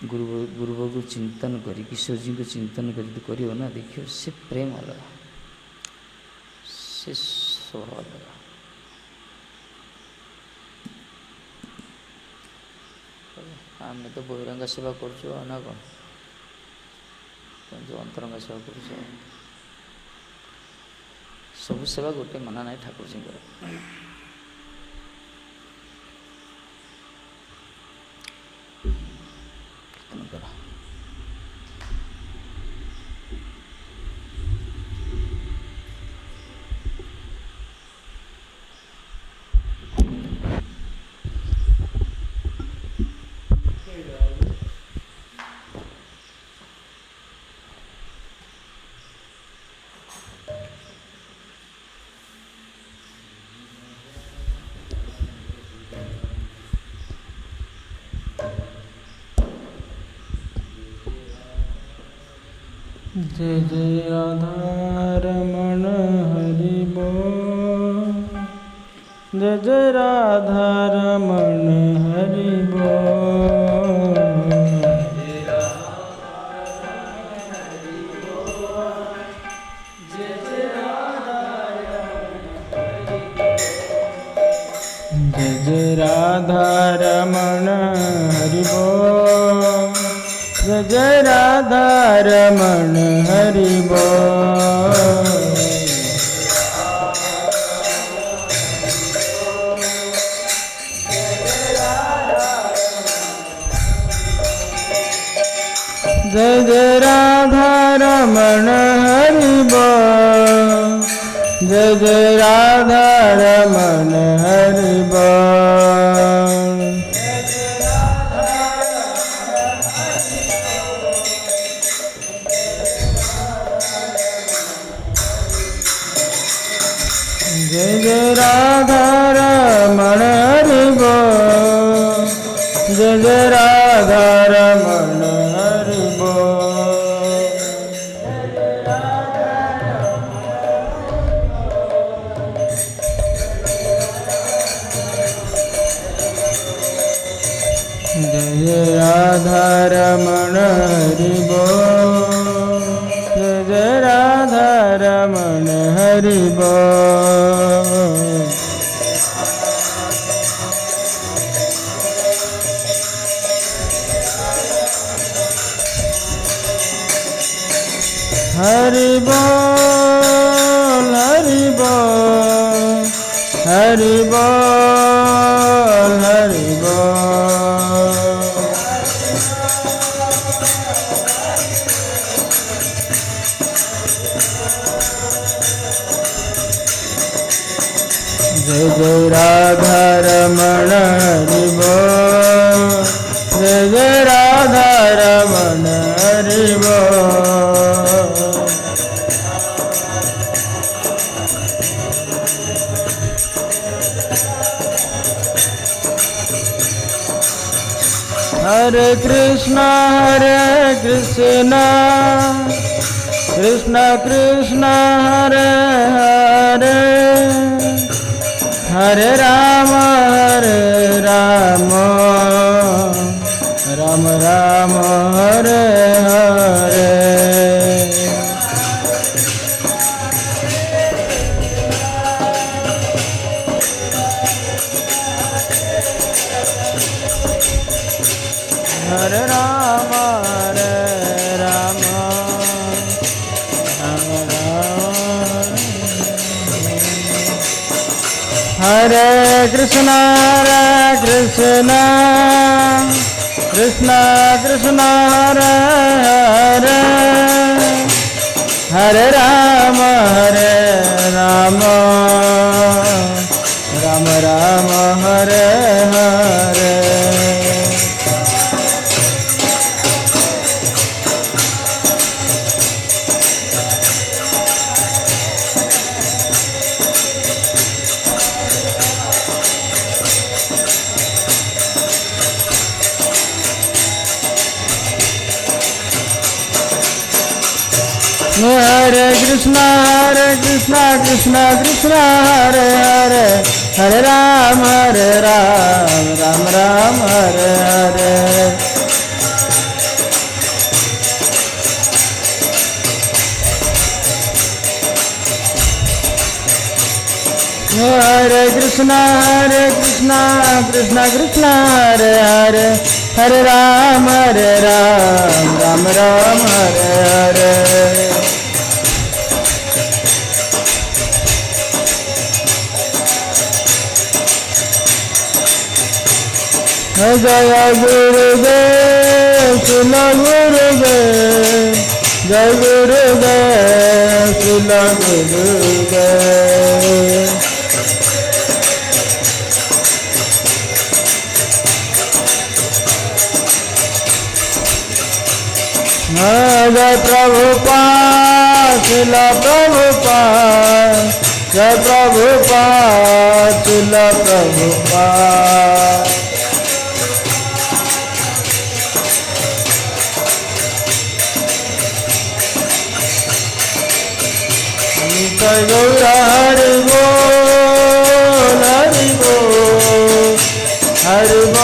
गुरुवर को चिंतन करी ईश्वर जी को चिंतन करी ना देखियो से प्रेम अलग से स्वभाव अलग आम तो बहिरंगा सेवा कर ना कौन जो अंतरंगा सेवा कर सब सेवा गोटे मना ना ठाकुर जी कर जय जय राधारमण हरि बोल जय जय राधारमण हरि बोल जय जय राधारमण हरि बोल जय जय राधारमण हरि बोल जय जय राधारमण हरि बोल जय जय राधारमण हरि बोल जय जय राधारमण हरि बोल जय जय राधारमण हरि बोल जय जय राधारमण हरि बोल जय जय राधारमण हरि बोल हरि बोल हरि बोल हरि बोल हरि बोल जय जय राधा रमण हरि बोल, जय जय राधा रमण हरि बोल। हरे कृष्ण कृष्ण कृष्ण हरे हरे, हरे राम राम राम हरे हरे। हरे राम राम हरे कृष्ण कृष्ण कृष्ण हरे हरे, हरे राम राम राम हरे हरे। हरे कृष्ण कृष्ण कृष्ण हरे हरे, हरे राम राम राम हरे हरे। हरे कृष्ण कृष्ण कृष्ण हरे हरे, हरे राम राम राम हरे हरे। जय गुरुदेव शिल गुरुदेव, जय गुरुदेव शिल गुरुदेव। जय प्रभुपाद शिल प्रभुपाद, जय प्रभुपाद शिल प्रभुपाद। जय गौर हरि बोल हरि बोल हरि बोल।